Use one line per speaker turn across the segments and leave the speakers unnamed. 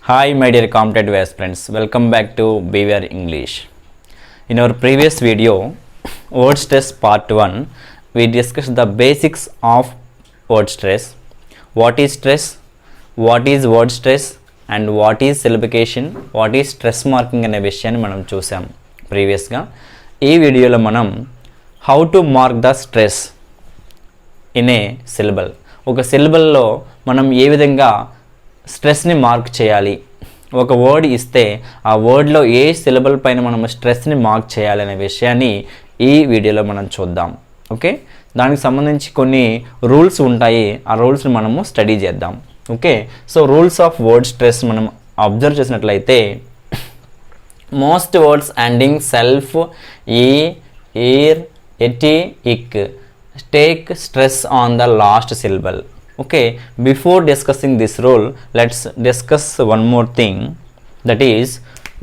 Hi my dear competitive aspirants, welcome back to BVR English. In our previous video, word stress part 1, we discussed the basics of word stress. What is stress? What is word stress? And what is syllabication? What is stress marking అనే విషయాన్ని మనం చూసాం ప్రీవియస్గా. ఈ వీడియోలో మనం how to mark the stress in a syllable. ఒక సిలబల్లో మనం ఏ విధంగా స్ట్రెస్ని మార్క్ చేయాలి, ఒక వర్డ్ ఇస్తే ఆ వర్డ్లో ఏ సిలబల్ పైన మనం స్ట్రెస్ని మార్క్ చేయాలి అనే విషయాన్ని ఈ వీడియోలో మనం చూద్దాం. ఓకే, దానికి సంబంధించి కొన్ని రూల్స్ ఉంటాయి, ఆ రూల్స్ని మనము స్టడీ చేద్దాం. Okay, so rules of word stress మనం అబ్జర్వ్ చేసినట్లయితే మోస్ట్ వర్డ్స్ ఎండింగ్ సెల్ఫ్, ఈ, ఈర్, ఎటి, ఇక్ take stress on the last syllable. Okay, before discussing this rule, let's discuss one more thing, that is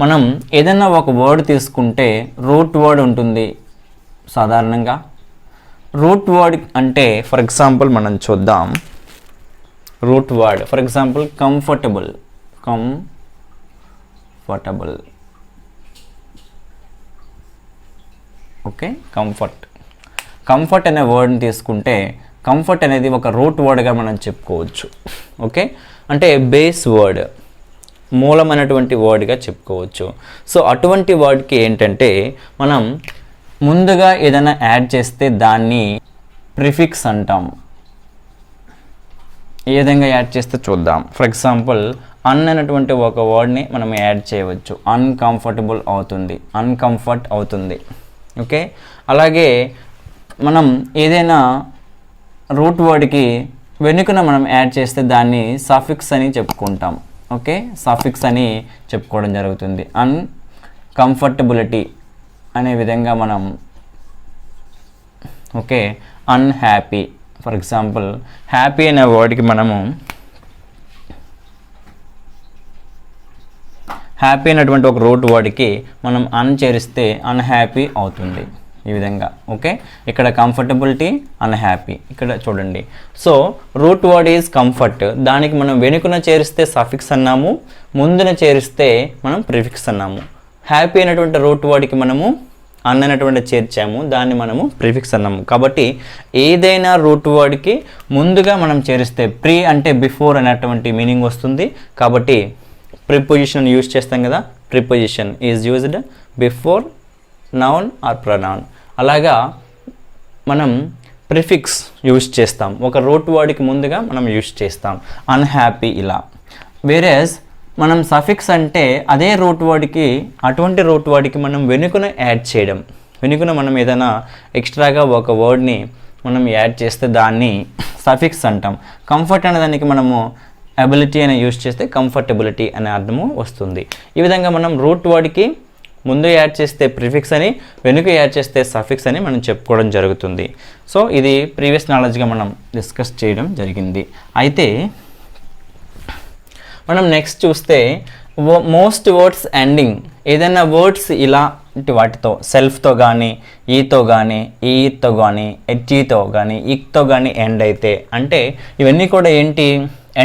మనం ఏదైనా ఒక వర్డ్ తీసుకుంటే root word ఉంటుంది సాధారణంగా. రూట్ వర్డ్ అంటే ఫర్ ఎగ్జాంపుల్ మనం చూద్దాం. Root word for example comfortable. Okay, comfort అనే వర్డ్ని తీసుకుంటే కంఫర్ట్ అనేది ఒక రూట్ వర్డ్గా మనం చెప్పుకోవచ్చు. ఓకే, అంటే బేస్ వర్డ్, మూలమైనటువంటి వర్డ్గా చెప్పుకోవచ్చు. సో అటువంటి వర్డ్కి ఏంటంటే మనం ముందుగా ఏదైనా యాడ్ చేస్తే దాన్ని ప్రిఫిక్స్ అంటాం. ఏ విధంగా యాడ్ చేస్తే చూద్దాం. ఫర్ ఎగ్జాంపుల్ అన్ అనేటువంటి ఒక వర్డ్ని మనం యాడ్ చేయవచ్చు. అన్కంఫర్టబుల్ అవుతుంది, అన్కంఫర్ట్ అవుతుంది. ఓకే, అలాగే మనం ఏదైనా రూట్ వర్డ్కి వెనుకన మనం యాడ్ చేస్తే దాన్ని సఫిక్స్ అని చెప్పుకుంటాం. ఓకే, సఫిక్స్ అని చెప్పుకోవడం జరుగుతుంది. అన్కంఫర్టబిలిటీ అనే విధంగా మనం. Okay, unhappy for example happy అనే వర్డ్కి మనము హ్యాపీ అనేటువంటి ఒక రూట్ వర్డ్కి మనం అన్ చేరిస్తే అన్హ్యాపీ అవుతుంది ఈ విధంగా. ఓకే, ఇక్కడ కంఫర్టబిలిటీ, అన్హ్యాపీ ఇక్కడ చూడండి. So root word is comfort, దానికి మనం వెనుకన చేరిస్తే సఫిక్స్ అన్నాము, ముందున చేరిస్తే మనం ప్రిఫిక్స్ అన్నాము. హ్యాపీ అనేటువంటి రూట్ వర్డ్కి మనము అన్ అనేటువంటి చేర్చాము, దాన్ని మనము ప్రిఫిక్స్ అన్నాము. కాబట్టి ఏదైనా రూట్ వర్డ్కి ముందుగా మనం చేరిస్తే ప్రీ అంటే బిఫోర్ అనేటువంటి మీనింగ్ వస్తుంది. కాబట్టి ప్రిపోజిషన్ యూజ్ చేస్తాం కదా, preposition is used before noun are pronoun. అలాగా మనం ప్రిఫిక్స్ యూజ్ చేస్తాం, ఒక రూట్ వర్డ్కి ముందుగా మనం యూజ్ చేస్తాం. అన్హ్యాపీ ఇలా. వేరేస్ మనం సఫిక్స్ అంటే అదే రూట్ వర్డ్కి, అటువంటి రూట్ వర్డ్కి మనం వెనుకన యాడ్ చేయడం. వెనుకన మనం ఏదైనా ఎక్స్ట్రాగా ఒక వర్డ్ని మనం యాడ్ చేస్తే దాన్ని సఫిక్స్ అంటాం. కంఫర్ట్ అనే దానికి మనము అబిలిటీ అని యూజ్ చేస్తే కంఫర్టబిలిటీ అనే అర్థము వస్తుంది. ఈ విధంగా మనం రూట్ వర్డ్కి ముందు యాడ్ చేస్తే ప్రిఫిక్స్ అని, వెనుక యాడ్ చేస్తే సఫిక్స్ అని మనం చెప్పుకోవడం జరుగుతుంది. సో ఇది ప్రీవియస్ నాలెడ్జ్గా మనం డిస్కస్ చేయడం జరిగింది. అయితే మనం నెక్స్ట్ చూస్తే మోస్ట్ వర్డ్స్ ఎండింగ్, ఏదైనా వర్డ్స్ ఇలాంటి వాటితో సెల్ఫ్తో కానీ, ఈతో కానీ, ఈతో కానీ, ఎటీతో కానీ, ఇక్తో కానీ ఎండ్ అయితే, అంటే ఇవన్నీ కూడా ఏంటి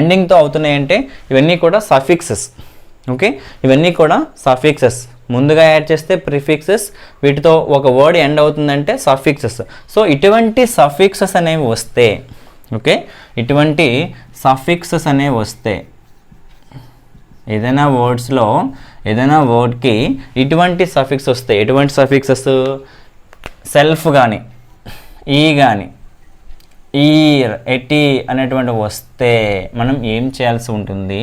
ఎండింగ్తో అవుతున్నాయి అంటే ఇవన్నీ కూడా సఫిక్సెస్. ఓకే, ఇవన్నీ కూడా సఫిక్సెస్. ముందుగా యాడ్ చేస్తే ప్రిఫిక్సెస్, వీటితో ఒక వర్డ్ ఎండ్ అవుతుందంటే సఫిక్సెస్. సో ఇటువంటి సఫిక్సెస్ అనేవి వస్తే, ఓకే, ఇటువంటి సఫిక్సెస్ అనేవి వస్తే ఏదైనా వర్డ్స్లో ఏదైనా వర్డ్కి ఇటువంటి సఫిక్స్ వస్తాయి. ఎటువంటి సఫిక్సెస్? సెల్ఫ్ కానీ, ఈ కానీ, ఈర్, ఎటి అనేటువంటి వస్తే మనం ఏం చేయాల్సి ఉంటుంది?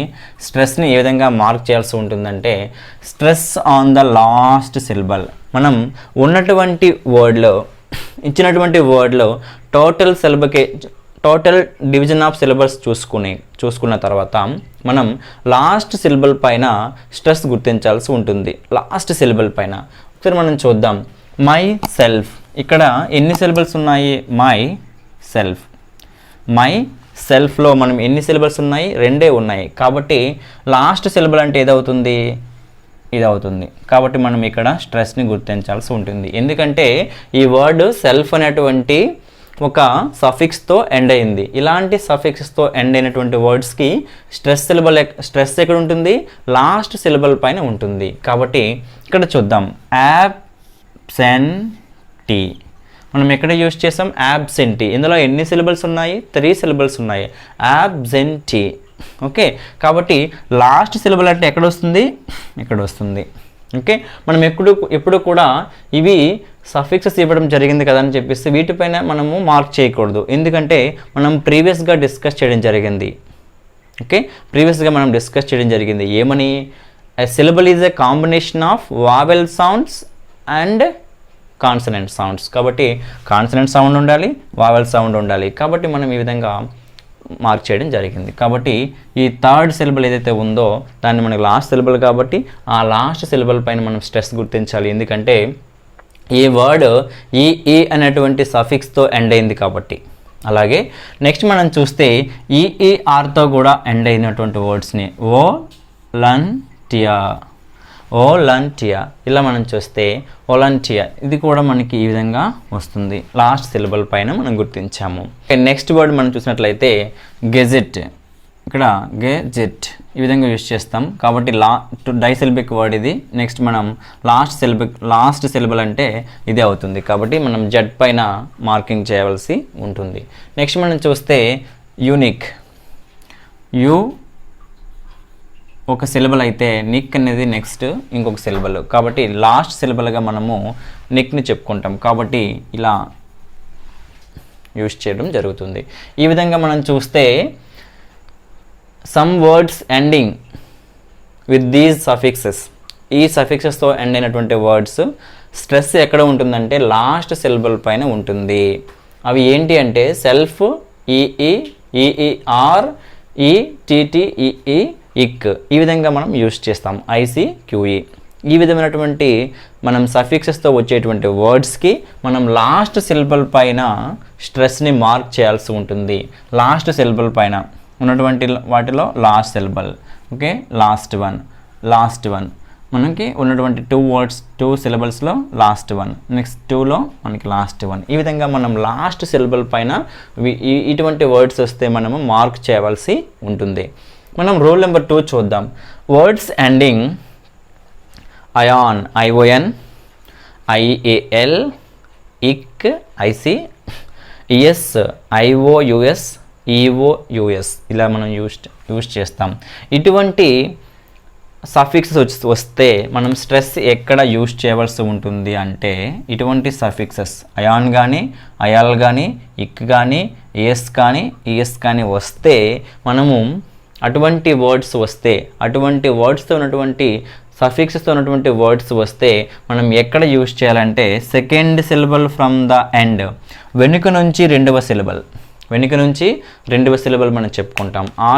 స్ట్రెస్ని ఏ విధంగా మార్క్ చేయాల్సి ఉంటుందంటే stress on the last syllable. మనం ఉన్నటువంటి వర్డ్లో, ఇచ్చినటువంటి వర్డ్లో టోటల్ డివిజన్ ఆఫ్ సిలబల్స్ చూసుకున్న తర్వాత మనం లాస్ట్ సిలబల్ పైన స్ట్రెస్ గుర్తించాల్సి ఉంటుంది. లాస్ట్ సిలబల్ పైన ఒకసారి మనం చూద్దాం. మై సెల్ఫ్, ఇక్కడ ఎన్ని సిలబల్స్ ఉన్నాయి? మై సెల్ఫ్లో మనం ఎన్ని సిలబల్స్ ఉన్నాయి? 2 ఉన్నాయి. కాబట్టి లాస్ట్ సిలబల్ అంటే ఏదవుతుంది? ఇది అవుతుంది. కాబట్టి మనం ఇక్కడ స్ట్రెస్ని గుర్తించాల్సి ఉంటుంది. ఎందుకంటే ఈ వర్డ్ సెల్ఫ్ అనేటువంటి ఒక సఫిక్స్తో ఎండ్ అయింది. ఇలాంటి సఫిక్స్తో ఎండ్ అయినటువంటి వర్డ్స్కి స్ట్రెస్ ఎక్కడ ఉంటుంది? లాస్ట్ సిలబల్ పైన ఉంటుంది. కాబట్టి ఇక్కడ చూద్దాం, యాబ్సెంటీ మనం ఎక్కడ యూజ్ చేసాం? యాబ్సెంటీ. ఇందులో ఎన్ని సిలబల్స్ ఉన్నాయి? 3 సిలబల్స్ ఉన్నాయి. యాబ్సెంటీ. ఓకే, కాబట్టి లాస్ట్ సిలబల్ అంటే ఎక్కడ వస్తుంది? ఇక్కడ వస్తుంది. ఓకే, మనం ఎప్పుడు కూడా ఇవి సఫిక్సెస్ ఇవ్వడం జరిగింది కదా అని చెప్పేసి వీటిపైన మనము మార్క్ చేయకూడదు. ఎందుకంటే మనం ప్రీవియస్గా డిస్కస్ చేయడం జరిగింది. ఓకే, ప్రీవియస్గా మనం డిస్కస్ చేయడం జరిగింది ఏమని? A syllable is a combination of vowel sounds and consonant sounds. కాబట్టి కాన్సనెంట్ సౌండ్ ఉండాలి, వావెల్ సౌండ్ ఉండాలి. కాబట్టి మనం ఈ విధంగా మార్క్ చేయడం జరిగింది. కాబట్టి ఈ థర్డ్ సిలబల్ ఏదైతే ఉందో దాన్ని మనకి లాస్ట్ సిలబల్, కాబట్టి ఆ లాస్ట్ సిలబల్ పైన మనం స్ట్రెస్ గుర్తించాలి. ఎందుకంటే ఈ వర్డ్ ఈ అనేటువంటి సఫిక్స్తో ఎండ్ అయింది కాబట్టి. అలాగే నెక్స్ట్ మనం చూస్తే ఈఈఆర్తో కూడా ఎండ్ అయినటువంటి వర్డ్స్ని ఓలంటియా ఇలా మనం చూస్తే ఓలంటియా, ఇది కూడా మనకి ఈ విధంగా వస్తుంది. లాస్ట్ సిలబల్ పైన మనం గుర్తించాము. నెక్స్ట్ వర్డ్ మనం చూసినట్లయితే గెజెట్. ఇక్కడ గెజెట్ ఈ విధంగా యూజ్ చేస్తాం. కాబట్టి డైసిలబిక్ వర్డ్ ఇది. నెక్స్ట్ మనం లాస్ట్ సిలబల్ అంటే ఇదే అవుతుంది. కాబట్టి మనం జెడ్ పైన మార్కింగ్ చేయవలసి ఉంటుంది. నెక్స్ట్ మనం చూస్తే యూనిక్. ఒక సిలబల్ అయితే నిక్ అనేది నెక్స్ట్ ఇంకొక సిలబల్. కాబట్టి లాస్ట్ సిలబల్గా మనము నిక్ని చెప్పుకుంటాం. కాబట్టి ఇలా యూజ్ చేయడం జరుగుతుంది. ఈ విధంగా మనం చూస్తే some words ending with these suffixes, ఈ సఫిక్సెస్తో ఎండ్ అయినటువంటి వర్డ్స్ స్ట్రెస్ ఎక్కడ ఉంటుందంటే లాస్ట్ సిలబల్ పైన ఉంటుంది. అవి ఏంటి అంటే సెల్ఫ్, ఈఈఆర్, ఈటీటీఈఈ, ఇక్. ఈ విధంగా మనం యూజ్ చేస్తాం. ఐసిక్యూఈ. ఈ విధమైనటువంటి మనం సఫిక్సెస్తో వచ్చేటువంటి వర్డ్స్కి మనం లాస్ట్ సిలబల్ పైన స్ట్రెస్ని మార్క్ చేయాల్సి ఉంటుంది. లాస్ట్ సిలబల్ పైన ఉన్నటువంటి వాటిలో last syllable. Okay, last one మనకి ఉన్నటువంటి 2 సిలబల్స్లో లాస్ట్ వన్, నెక్స్ట్ 2లో మనకి లాస్ట్ వన్. ఈ విధంగా మనం లాస్ట్ సిలబల్ పైన ఇటువంటి వర్డ్స్ వస్తే మనము మార్క్ చేయవలసి ఉంటుంది. మనం రూల్ నెంబర్ 2 చూద్దాం. Words ending ion, ION, IAL, ic, IC, ES, IOUS, EOUS ఇలా మనం యూజ్ చేస్తాం. ఇటువంటి సఫిక్సెస్ వస్తే మనం స్ట్రెస్ ఎక్కడ యూజ్ చేయవలసి ఉంటుంది అంటే ఇటువంటి సఫిక్సెస్ అయాన్ కానీ, అయాల్ కానీ, ఇక్ కానీ, ఏఎస్ కానీ, ఈఎస్ కానీ వస్తే మనము అటువంటి వర్డ్స్తో ఉన్నటువంటి సఫిక్స్తో ఉన్నటువంటి వర్డ్స్ వస్తే మనం ఎక్కడ యూజ్ చేయాలంటే second syllable from the end, వెనుక నుంచి రెండవ సిలబల్ మనం చెప్పుకుంటాం. ఆ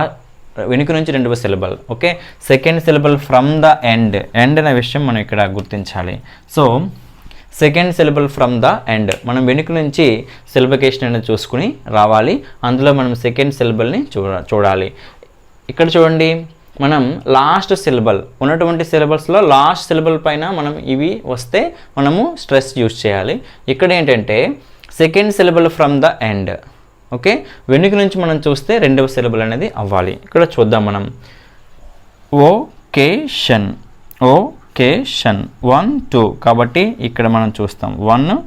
వెనుక నుంచి రెండవ syllable. Okay, second syllable from the end అనే విషయం మనం ఇక్కడ గుర్తించాలి. So second syllable from the end, మనం వెనుక నుంచి సిలబకేషన్ అనేది చూసుకుని రావాలి. అందులో మనం సెకండ్ సిలబల్ని చూడాలి. ఇక్కడ చూడండి, మనం లాస్ట్ సిలబల్ ఉన్నటువంటి సిలబల్స్లో లాస్ట్ సిలబల్ పైన మనం ఇవి వస్తే మనము స్ట్రెస్ యూజ్ చేయాలి. ఇక్కడ ఏంటంటే second syllable from the end. Okay, వెనుక నుంచి మనం చూస్తే రెండవ సిలబల్ అనేది అవ్వాలి. ఇక్కడ చూద్దాం మనం. ఓకేషన్ 1 2 కాబట్టి ఇక్కడ మనం చూస్తాం 1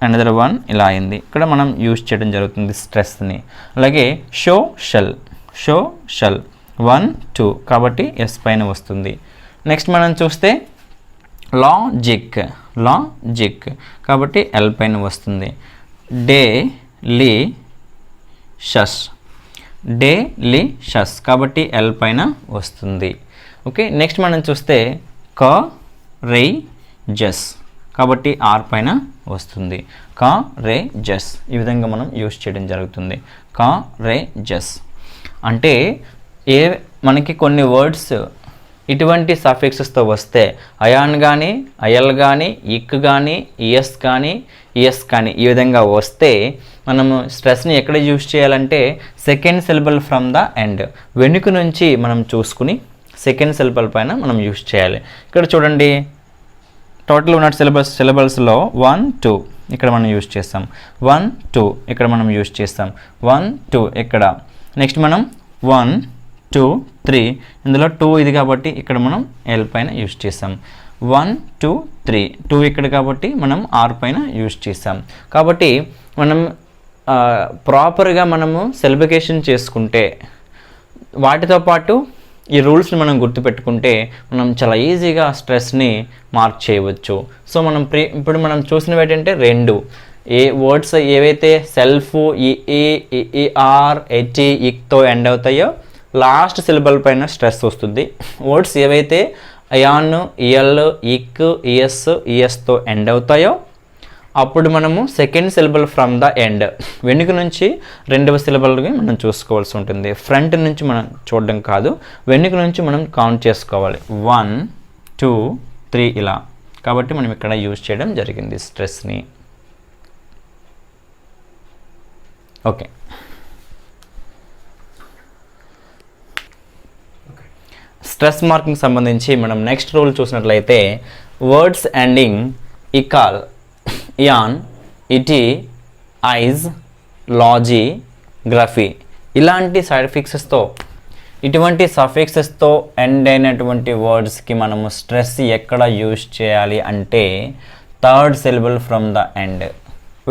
అనదర్ 1 ఇలా అయింది. ఇక్కడ మనం యూజ్ చేయడం జరుగుతుంది స్ట్రెస్ని. అలాగే షో షెల్ 1 2 కాబట్టి ఎస్ పైన వస్తుంది. నెక్స్ట్ మనం చూస్తే లాజిక్ కాబట్టి ఎల్ పైన వస్తుంది. డెలిషస్ కాబట్టి ఎల్ పైన వస్తుంది. ఓకే, నెక్స్ట్ మనం చూస్తే కరేజస్ కాబట్టి ఆర్ పైన వస్తుంది. కరేజస్ ఈ విధంగా మనం యూజ్ చేయడం జరుగుతుంది. కరేజస్ అంటే మనకి కొన్ని వర్డ్స్ ఇటువంటి సఫిక్సెస్తో వస్తే అయాన్ కానీ, అయల్ కానీ, ఇక్ కానీ, ఈఎస్ కానీ, ఈఎస్ కానీ ఈ విధంగా వస్తే మనము స్ట్రెస్ని ఎక్కడ యూజ్ చేయాలంటే second syllable from the end, వెనుక నుంచి మనం చూసుకుని సెకండ్ సిలబల్ పైన మనం యూజ్ చేయాలి. ఇక్కడ చూడండి, టోటల్ ఉన్న సిలబల్స్లో 1 2 ఇక్కడ మనం యూజ్ చేస్తాం. 1 2 ఇక్కడ మనం యూజ్ చేస్తాం. 1 2 ఇక్కడ. నెక్స్ట్ మనం 1 2 3 ఇందులో 2 ఇది కాబట్టి ఇక్కడ మనం ఎల్ పైన యూజ్ చేస్తాం. 1 2 3 2 ఇక్కడ కాబట్టి మనం ఆర్ పైన యూజ్ చేస్తాం. కాబట్టి మనం ప్రాపర్గా మనము సిలబికేషన్ చేసుకుంటే, వాటితో పాటు ఈ రూల్స్ని మనం గుర్తుపెట్టుకుంటే మనం చాలా ఈజీగా స్ట్రెస్ని మార్క్ చేయవచ్చు. సో మనం ఇప్పుడు మనం చూసినవి ఏంటంటే 2 ఏ వర్డ్స్ ఏవైతే సెల్ఫ్ ఈఆర్ ఎటి ఇక్తో ఎండ్ అవుతాయో లాస్ట్ సిలబల్ పైన స్ట్రెస్ వస్తుంది. వర్డ్స్ ఏవైతే అయాన్ ఇఎల్ ఇక్ ఇఎస్ ఇఎస్తో ఎండ్ అవుతాయో అప్పుడు మనము second syllable from the end, వెనుక నుంచి రెండవ సిలబల్ని మనం చూసుకోవాల్సి ఉంటుంది. ఫ్రంట్ నుంచి మనం చూడడం కాదు, వెనుక నుంచి మనం కౌంట్ చేసుకోవాలి. 1 2 3 ఇలా. కాబట్టి మనం ఇక్కడ యూజ్ చేయడం జరిగింది స్ట్రెస్ని. ఓకే, స్ట్రెస్ మార్కింగ్ సంబంధించి మనం నెక్స్ట్ రూల్ చూసినట్లయితే words ending ical, ian, ity, ize, logy, graphy ఇలాంటి సఫిక్సెస్తో, ఇటువంటి సఫిక్సెస్తో ఎండ్ అయినటువంటి వర్డ్స్కి మనము స్ట్రెస్ ఎక్కడ యూజ్ చేయాలి అంటే third syllable from the end,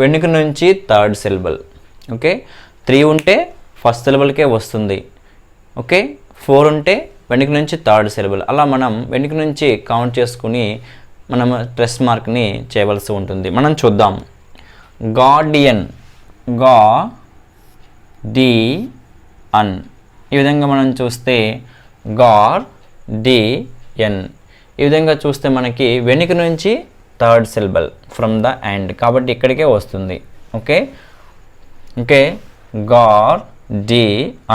వెనుక నుంచి థర్డ్ సిలబల్. ఓకే, 3 ఉంటే ఫస్ట్ సిలబల్కే వస్తుంది. ఓకే, 4 ఉంటే వెనుక నుంచి థర్డ్ సిలబల్. అలా మనం వెనుక నుంచి కౌంట్ చేసుకుని మనం స్ట్రెస్ మార్క్ని చేయవలసి ఉంటుంది. మనం చూద్దాం. గార్డియన్, గా డి అన్. ఈ విధంగా మనం చూస్తే గార్ డి ఎన్. ఈ విధంగా చూస్తే మనకి వెనుక నుంచి third syllable from the end కాబట్టి ఇక్కడికే వస్తుంది. ఓకే ఓకే, గార్ డి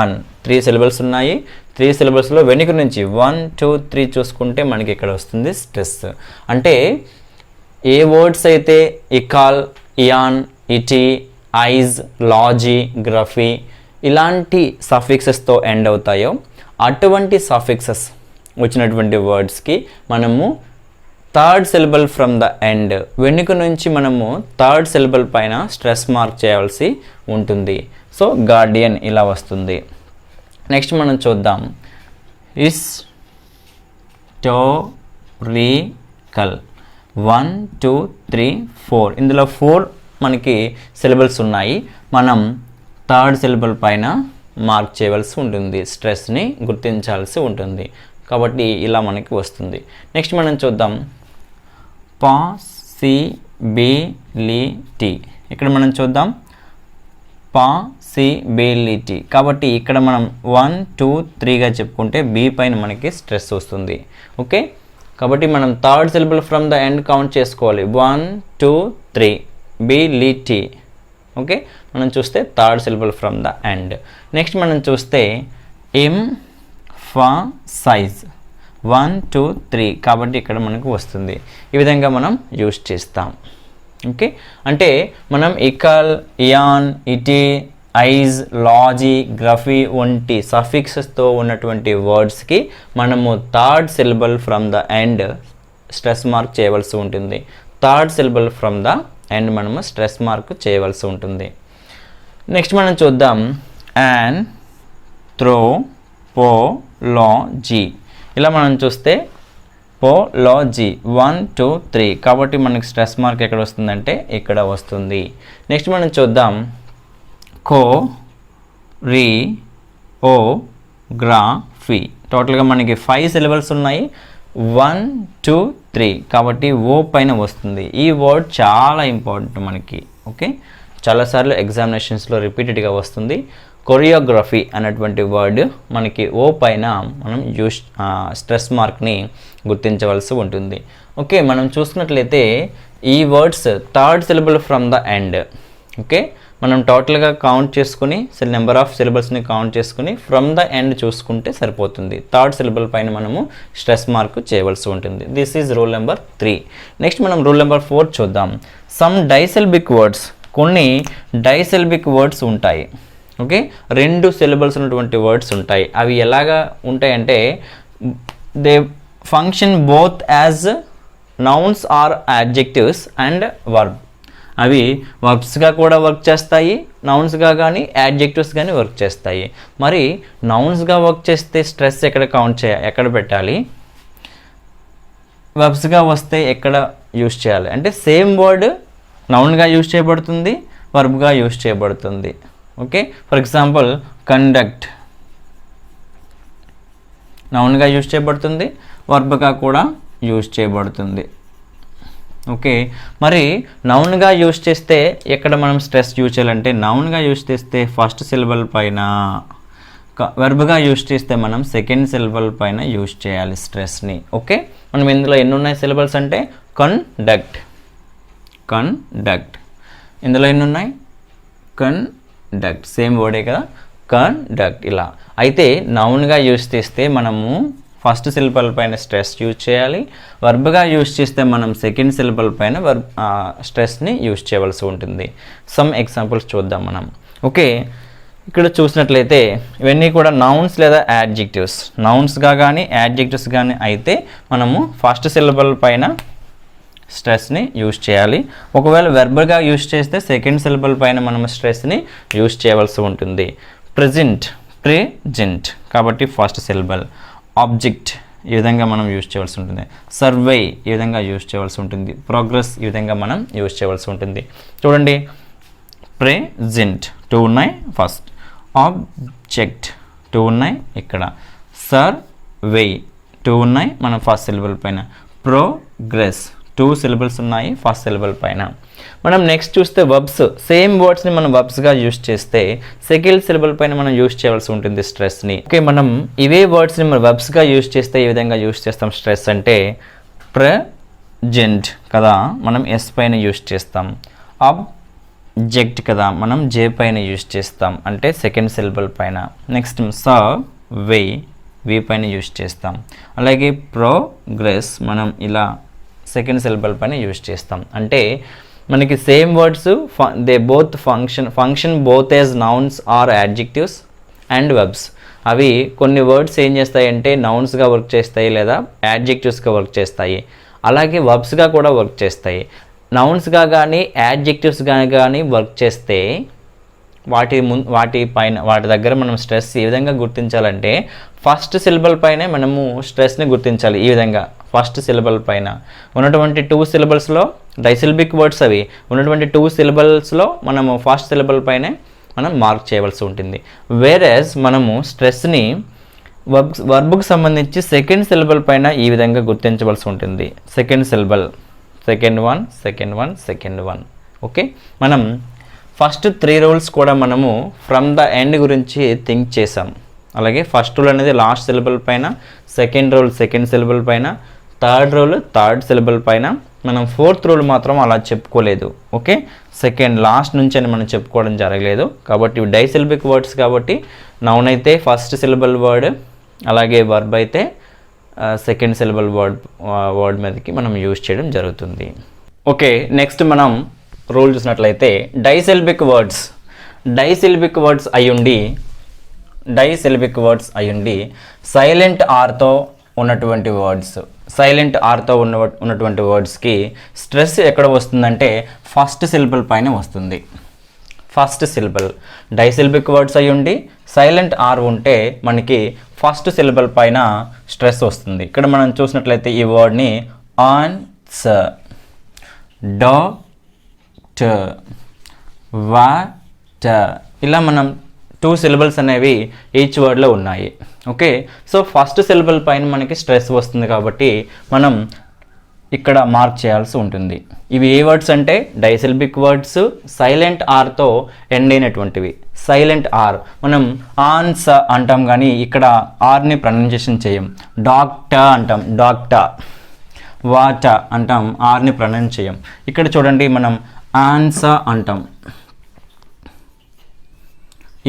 అన్ 3 సిలబల్స్ ఉన్నాయి. 3 సిలబల్స్లో వెనుక నుంచి 1 2 3 చూసుకుంటే మనకి ఇక్కడ వస్తుంది స్ట్రెస్. అంటే ఏ వర్డ్స్ అయితే ఇకాల్, ఇయాన్, ఇటీ, ఐజ్, లాజీ, గ్రఫీ ఇలాంటి సఫిక్సెస్తో ఎండ్ అవుతాయో అటువంటి సఫిక్సెస్ వచ్చినటువంటి వర్డ్స్కి మనము third syllable from the end, వెనుక నుంచి మనము థర్డ్ సిలబల్ పైన స్ట్రెస్ మార్క్ చేయవలసి ఉంటుంది. సో గార్డియన్ ఇలా వస్తుంది. నెక్స్ట్ మనం చూద్దాం. హిస్టోరికల్ 1 2 3 4 ఇందులో 4 మనకి సిలబల్స్ ఉన్నాయి. మనం థర్డ్ సిలబల్ పైన మార్క్ చేయవలసి ఉంటుంది, స్ట్రెస్ని గుర్తించాల్సి ఉంటుంది. కాబట్టి ఇలా మనకి వస్తుంది. నెక్స్ట్ మనం చూద్దాం. పాసిబిలిటీ, ఇక్కడ మనం చూద్దాం పాసిబిలిటీ. కాబట్టి ఇక్కడ మనం 1 2 3గా చెప్పుకుంటే బి పైన మనకి స్ట్రెస్ వస్తుంది. ఓకే, కాబట్టి మనం third syllable from the end count చేసుకోవాలి. 1 2 3 బిలిటీ. ఓకే, మనం చూస్తే third syllable from the end. Next మనం చూస్తే ఎంఫసైజ్ 1 2 3 కాబట్టి ఇక్కడ మనకు వస్తుంది. ఈ విధంగా మనం యూజ్ చేస్తాం. ఓకే, అంటే మనం ఇకల్, ఇయాన్, ఇటీ, ఐజ్, లాజీ, గ్రఫీ వంటి సఫిక్సెస్తో ఉన్నటువంటి వర్డ్స్కి మనము third syllable from the end stress mark చేయవలసి ఉంటుంది. Third syllable from the end మనము స్ట్రెస్ మార్క్ చేయవలసి ఉంటుంది. నెక్స్ట్ మనం చూద్దాం. ఆంథ్రోపోలాజీ, ఇలా మనం చూస్తే పోలాజీ 1 2 3 కాబట్టి మనకి స్ట్రెస్ మార్క్ ఎక్కడ వస్తుందంటే ఇక్కడ వస్తుంది. నెక్స్ట్ మనం చూద్దాం. కోరియోగ్రఫీ, టోటల్గా మనకి 5 సిలబల్స్ ఉన్నాయి. 1 2 3 కాబట్టి ఓ పైన వస్తుంది. ఈ వర్డ్ చాలా ఇంపార్టెంట్ మనకి. ఓకే, చాలాసార్లు ఎగ్జామినేషన్స్లో రిపీటెడ్గా వస్తుంది. కొరియోగ్రఫీ అనేటువంటి వర్డ్ మనకి ఓ పైన మనం స్ట్రెస్ మార్క్ని గుర్తించవలసి ఉంటుంది. ఓకే, మనం చూసుకున్నట్లయితే ఈ words third syllable from the end. Okay, మనం టోటల్గా కౌంట్ చేసుకుని నెంబర్ ఆఫ్ సిలబల్స్ని కౌంట్ చేసుకుని ఫ్రమ్ ద ఎండ్ చూసుకుంటే సరిపోతుంది. థర్డ్ సిలబల్ పైన మనము స్ట్రెస్ మార్క్ చేయవలసి ఉంటుంది. This is rule number 3. Next మనం రూల్ నెంబర్ 4 చూద్దాం. సమ్ డైసెల్బిక్ వర్డ్స్, కొన్ని డైసెల్బిక్ వర్డ్స్ ఉంటాయి. ఓకే, 2 సిలబల్స్ ఉన్నటువంటి వర్డ్స్ ఉంటాయి. అవి ఎలాగా ఉంటాయంటే they function both as nouns or adjectives and verb. అవి వర్బ్స్గా కూడా వర్క్ చేస్తాయి, నౌన్స్గా కానీ యాడ్జెక్టివ్స్ కానీ వర్క్ చేస్తాయి. మరి నౌన్స్గా వర్క్ చేస్తే స్ట్రెస్ ఎక్కడ పెట్టాలి, వర్బ్స్గా వస్తే ఎక్కడ యూజ్ చేయాలి అంటే సేమ్ వర్డ్ నౌన్గా యూజ్ చేయబడుతుంది, వర్బ్గా యూజ్ చేయబడుతుంది. ఓకే, ఫర్ ఎగ్జాంపుల్ కండక్ట్ నౌన్గా యూజ్ చేయబడుతుంది, వర్బ్గా కూడా యూజ్ చేయబడుతుంది. ఓకే, మరి నౌన్గా యూజ్ చేస్తే ఎక్కడ మనం స్ట్రెస్ యూజ్ చేయాలంటే నౌన్గా యూజ్ చేస్తే ఫస్ట్ సిలబల్ పైన, వెర్బ్గా యూజ్ చేస్తే మనం సెకండ్ సిలబల్ పైన యూజ్ చేయాలి స్ట్రెస్ని. ఓకే, మనం ఇందులో ఎన్ని ఉన్నాయి సిలబల్స్ అంటే కండక్ట్, ఇందులో ఎన్ని ఉన్నాయి కండక్ట్, సేమ్ వర్డే కదా కండక్ట్. ఇలా అయితే నౌన్గా యూజ్ చేస్తే మనము ఫస్ట్ సిలబల్ పైన స్ట్రెస్ యూజ్ చేయాలి, వర్బ్గా యూజ్ చేస్తే మనం సెకండ్ సిలబల్ పైన స్ట్రెస్ని యూజ్ చేయవలసి ఉంటుంది. సమ్ ఎగ్జాంపుల్స్ చూద్దాం మనం. ఓకే, ఇక్కడ చూసినట్లయితే ఇవన్నీ కూడా నౌన్స్ లేదా యాడ్జెక్టివ్స్, నౌన్స్గా కానీ యాడ్జెక్టివ్స్ కానీ అయితే మనము ఫస్ట్ సిలబల్ పైన స్ట్రెస్ని యూజ్ చేయాలి. ఒకవేళ వెర్బ్గా యూజ్ చేస్తే సెకండ్ సిలబల్ పైన మనం స్ట్రెస్ని యూజ్ చేయవలసి ఉంటుంది. ప్రెజెంట్ కాబట్టి ఫస్ట్ సిలబల్, ఆబ్జెక్ట్ ఈ విధంగా మనం యూజ్ చేయవలసి ఉంటుంది, సర్వే ఈ విధంగా యూజ్ చేయవలసి ఉంటుంది, ప్రోగ్రెస్ ఈ విధంగా మనం యూజ్ చేయవలసి ఉంటుంది. చూడండి, ప్రెజెంట్ 2 ఉన్నాయి ఫస్ట్, ఆబ్జెక్ట్ 2 ఉన్నాయి ఇక్కడ, సర్వే 2 ఉన్నాయి మనం ఫస్ట్ సిలబల్ పైన, ప్రోగ్రెస్ 2 సిలబల్స్ ఉన్నాయి ఫస్ట్ సిలబల్ పైన. మనం నెక్స్ట్ చూస్తే వర్బ్స్, సేమ్ వర్డ్స్ని మనం వర్బ్స్గా యూజ్ చేస్తే సెకండ్ సిలబల్ పైన మనం యూజ్ చేయవలసి ఉంటుంది స్ట్రెస్ని. ఓకే, మనం ఇవే వర్డ్స్ని మనం వర్బ్స్గా యూజ్ చేస్తే ఏ విధంగా యూజ్ చేస్తాం స్ట్రెస్ అంటే ప్రెజెంట్ కదా మనం ఎస్ పైన యూజ్ చేస్తాం, ఆబ్జెక్ట్ కదా మనం జే పైన యూజ్ చేస్తాం అంటే సెకండ్ సిలబల్ పైన. నెక్స్ట్ సర్వే వి పైన యూజ్ చేస్తాం, అలాగే ప్రోగ్రెస్ మనం ఇలా సెకండ్ సిలబల్ పైన యూజ్ చేస్తాం. అంటే మనకి same words they both function both as nouns or adjectives and verbs. అవి కొన్ని వర్డ్స్ ఏం చేస్తాయంటే నౌన్స్గా వర్క్ చేస్తాయి లేదా యాడ్జెక్టివ్స్గా వర్క్ చేస్తాయి, అలాగే వర్బ్స్గా కూడా వర్క్ చేస్తాయి. నౌన్స్గా కానీ యాడ్జెక్టివ్స్గా కానీ వర్క్ చేస్తే వాటి దగ్గర మనం స్ట్రెస్ ఏ విధంగా గుర్తించాలంటే ఫస్ట్ సిలబల్ పైనే మనము స్ట్రెస్ని గుర్తించాలి. ఈ విధంగా ఫస్ట్ సిలబల్ పైన ఉన్నటువంటి 2 సిలబల్స్లో డైసిల్బిక్ వర్డ్స్ అవి ఉన్నటువంటి 2 సిలబల్స్లో మనము ఫస్ట్ సిలబల్ పైనే మనం మార్క్ చేయవలసి ఉంటుంది. వేరేజ్ మనము స్ట్రెస్ని వర్బ్కు సంబంధించి సెకండ్ సిలబల్ పైన ఈ విధంగా గుర్తించవలసి ఉంటుంది. Second syllable, second one. Okay, మనం ఫస్ట్ 3 రూల్స్ కూడా మనము ఫ్రమ్ ద ఎండ్ గురించి థింక్ చేసాం. అలాగే ఫస్ట్ రూల్ అనేది లాస్ట్ సిలబల్ పైన, సెకండ్ రూల్ సెకండ్ సిలబల్ పైన, థర్డ్ రూల్ థర్డ్ సిలబల్ పైన. మనం 4th రూల్ మాత్రం అలా చెప్పుకోలేదు. ఓకే, సెకండ్ లాస్ట్ నుంచి అని మనం చెప్పుకోవడం జరగలేదు. కాబట్టి ఇవి డైసిల్బిక్ వర్డ్స్ కాబట్టి నౌన్ అయితే ఫస్ట్ సిలబల్ వర్డ్, అలాగే వర్బ్ అయితే సెకండ్ సిలబల్ వర్డ్ మీదకి మనం యూజ్ చేయడం జరుగుతుంది. ఓకే, నెక్స్ట్ మనం రూల్ చూసినట్లయితే డైసిల్బిక్ వర్డ్స్ అయ్యుండి సైలెంట్ ఆర్తో ఉన్నటువంటి వర్డ్స్కి స్ట్రెస్ ఎక్కడ వస్తుందంటే ఫస్ట్ సిలబల్ పైన వస్తుంది. ఫస్ట్ సిలబల్ డైసిల్బిక్ వర్డ్స్ అయ్యుండి సైలెంట్ ఆర్ ఉంటే మనకి ఫస్ట్ సిలబల్ పైన స్ట్రెస్ వస్తుంది. ఇక్కడ మనం చూసినట్లయితే ఈ వర్డ్ని ఆన్సర్, డాక్టర్, వాటర్ ఇలా మనం 2 సిలబల్స్ అనేవి ఈచ్ వర్డ్లో ఉన్నాయి. ఓకే, సో ఫస్ట్ సిలబల్ పైన మనకి స్ట్రెస్ వస్తుంది కాబట్టి మనం ఇక్కడ మార్క్ చేయాల్సి ఉంటుంది. ఇవి ఏ వర్డ్స్ అంటే డైసిల్బిక్ వర్డ్స్, సైలెంట్ ఆర్తో ఎండ్ అయినటువంటివి. సైలెంట్ ఆర్ మనం ఆన్స్ అంటాం కానీ ఇక్కడ ఆర్ని ప్రొనౌన్సియేషన్ చేయం. డాక్టర్ అంటాం, డాక్టర్. వాటర్ అంటాం, ఆర్ని ప్రొనౌన్స్ చేయం. ఇక్కడ చూడండి మనం ఆన్సర్ అంటాం.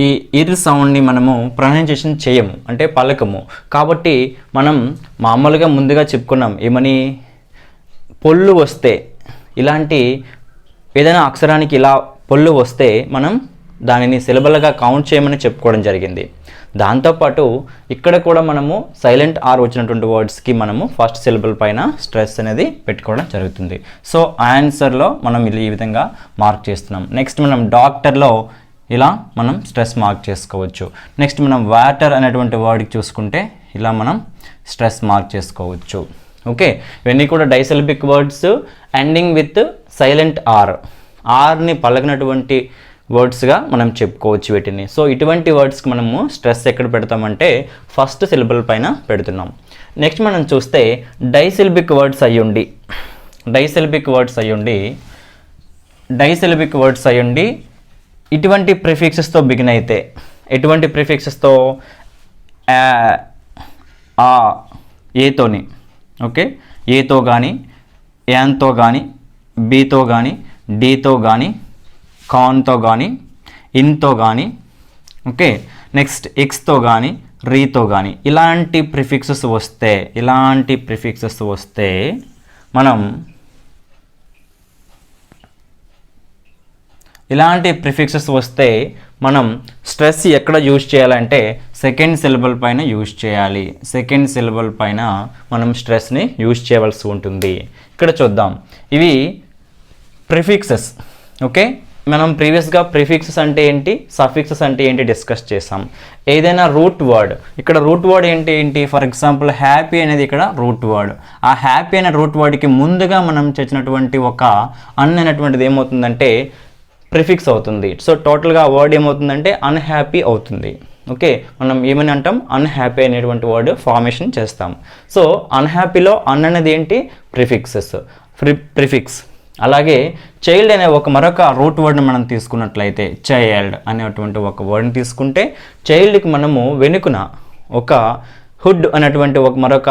ఈ ఇర్ సౌండ్ని మనము ప్రొనౌన్సియేషన్ చేయము, అంటే పలకము. కాబట్టి మనం మామూలుగా ముందుగా చెప్పుకున్నాం ఏమని, పొల్లు వస్తే ఇలాంటి ఏదైనా అక్షరానికి ఇలా పొల్లు వస్తే మనం దానిని సిలబల్గా కౌంట్ చేయమని చెప్పుకోవడం జరిగింది. దాంతోపాటు ఇక్కడ కూడా మనము సైలెంట్ ఆర్ వచ్చినటువంటి వర్డ్స్కి మనము ఫస్ట్ సిలబుల్ పైన స్ట్రెస్ అనేది పెట్టుకోవడం జరుగుతుంది. సో ఆన్సర్లో మనం ఈ విధంగా మార్క్ చేస్తున్నాం. నెక్స్ట్ మనం డాక్టర్లో ఇలా మనం స్ట్రెస్ మార్క్ చేసుకోవచ్చు. నెక్స్ట్ మనం వాటర్ అనేటువంటి వర్డ్కి చూసుకుంటే ఇలా మనం స్ట్రెస్ మార్క్ చేసుకోవచ్చు. ఓకే, ఇవన్నీ కూడా disyllabic words ending with silent ఆర్ని పలకనటువంటి వర్డ్స్గా మనం చెప్పుకోవచ్చు వీటిని. సో ఇటువంటి వర్డ్స్కి మనము స్ట్రెస్ ఎక్కడ పెడతామంటే ఫస్ట్ సిలబుల్ పైన పెడుతున్నాం. నెక్స్ట్ మనం చూస్తే డైసిలబిక్ వర్డ్స్ అయ్యుండి ఇటువంటి ప్రిఫిక్సెస్తో బిగిన్ అయితే, ఎటువంటి ప్రిఫిక్సెస్తో ఏతోని, ఓకే, ఏతో కానీ, యాన్తో కానీ, బీతో కానీ, డీతో కానీ, కాన్తో కానీ, ఇన్తో కానీ, ఓకే, నెక్స్ట్ ఎక్స్తో కానీ, రీతో కానీ ఇలాంటి ప్రిఫిక్సెస్ వస్తే మనం స్ట్రెస్ ఎక్కడ యూజ్ చేయాలంటే సెకండ్ సిలబుల్ పైన యూజ్ చేయాలి. సెకండ్ సిలబుల్ పైన మనం స్ట్రెస్ని యూజ్ చేయవలసి ఉంటుంది. ఇక్కడ చూద్దాం, ఇవి ప్రిఫిక్సెస్. ఓకే, మనం ప్రీవియస్గా ప్రిఫిక్సెస్ అంటే ఏంటి, సఫిక్సెస్ అంటే ఏంటి డిస్కస్ చేసాం. ఏదైనా రూట్ వర్డ్, ఇక్కడ రూట్ వర్డ్ ఏంటి, ఫర్ ఎగ్జాంపుల్ హ్యాపీ అనేది ఇక్కడ రూట్ వర్డ్. ఆ హ్యాపీ అనే రూట్ వర్డ్కి ముందుగా మనం చేసినటువంటి ఒక అనేటువంటిది ఏమవుతుందంటే ప్రిఫిక్స్ అవుతుంది. సో టోటల్గా ఆ వర్డ్ ఏమవుతుందంటే అన్హ్యాపీ అవుతుంది. ఓకే, మనం ఏమని అంటాం, అన్హ్యాపీ అనేటువంటి వర్డ్ ఫార్మేషన్ చేస్తాం. సో అన్హ్యాపీలో అనేది ఏంటి, ప్రిఫిక్స్. అలాగే చైల్డ్ అనే మరొక రూట్ వర్డ్ని మనం తీసుకున్నట్లయితే, చైల్డ్ అనేటువంటి ఒక వర్డ్ని తీసుకుంటే చైల్డ్కి మనము వెనుకన ఒక హుడ్ అనేటువంటి మరొక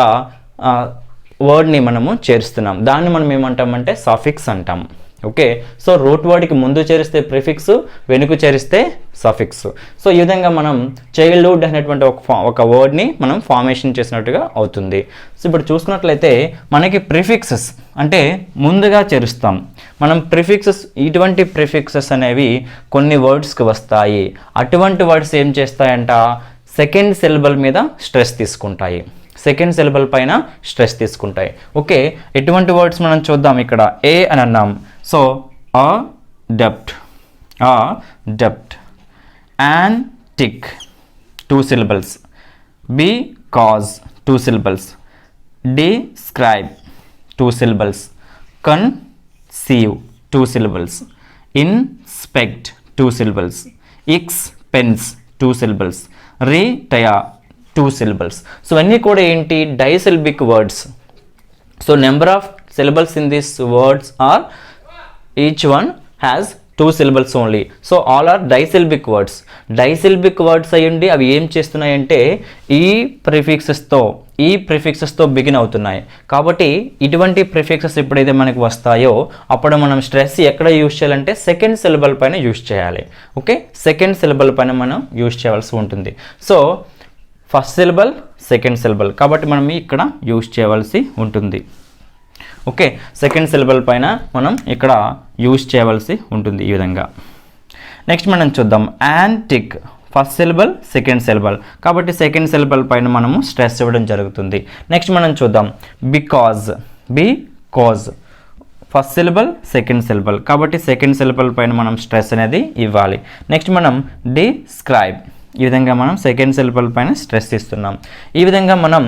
వర్డ్ని మనము చేరుస్తున్నాం. దాన్ని మనం ఏమంటామంటే సఫిక్స్ అంటాం. ఓకే, సో రూట్ వర్డ్కి ముందు చేరిస్తే ప్రిఫిక్స్, వెనుక చేరిస్తే సఫిక్స్. సో ఈ విధంగా మనం చైల్డ్హుడ్ అనేటువంటి ఒక వర్డ్ని మనం ఫార్మేషన్ చేసినట్టుగా అవుతుంది. సో ఇప్పుడు చూసుకున్నట్లయితే మనకి ప్రిఫిక్సెస్ అంటే ముందుగా చేరుస్తాం. మనం ఇటువంటి ప్రిఫిక్సెస్ అనేవి కొన్ని వర్డ్స్కి వస్తాయి. అటువంటి వర్డ్స్ ఏం చేస్తాయంట, సెకండ్ సిలబుల్ మీద స్ట్రెస్ తీసుకుంటాయి. సెకండ్ సిలబుల్ పైన స్ట్రెస్ తీసుకుంటాయి. ఓకే, ఎటువంటి వర్డ్స్ మనం చూద్దాం. ఇక్కడ ఏ అని అన్నాం, so డెప్ట్, antique 2 syllables, because 2 syllables, describe 2 syllables, conceive 2 syllables, inspect 2 syllables, expense 2 syllables, retire 2 syllables. So అన్నీ కూడా ఏంటి, disyllabic words. So number of syllables in these words are each one has 2 syllables only. So all are disyllabic words. Disyllabic words అయ్యండి అవి ఏం చేస్తున్నాయంటే ఈ ప్రిఫిక్సెస్తో begin అవుతున్నాయి. కాబట్టి ఇటువంటి ప్రిఫిక్సెస్ ఎప్పుడైతే మనకు వస్తాయో అప్పుడు మనం స్ట్రెస్ ఎక్కడ యూజ్ చేయాలంటే సెకండ్ సిలబుల్ పైన యూజ్ చేయాలి. ఓకే, సెకండ్ సిలబుల్ పైన మనం యూజ్ చేయవలసి ఉంటుంది. So first syllable, second syllable, కాబట్టి మనం ఇక్కడ యూజ్ చేయవలసి ఉంటుంది. ఓకే, సెకండ్ సిలబుల్ పైన మనం ఇక్కడ యూజ్ చేయవలసి ఉంటుంది ఈ విధంగా. నెక్స్ట్ మనం చూద్దాం, antique first syllable, second syllable, కాబట్టి సెకండ్ సిలబుల్ పైన మనము స్ట్రెస్ ఇవ్వడం జరుగుతుంది. నెక్స్ట్ మనం చూద్దాం, because first syllable, second syllable, కాబట్టి సెకండ్ సిలబుల్ పైన మనం స్ట్రెస్ అనేది ఇవ్వాలి. నెక్స్ట్ మనం డిస్క్రైబ్, ఈ విధంగా మనం సెకండ్ సిలబుల్ పైన స్ట్రెస్ ఇస్తున్నాం. ఈ విధంగా మనం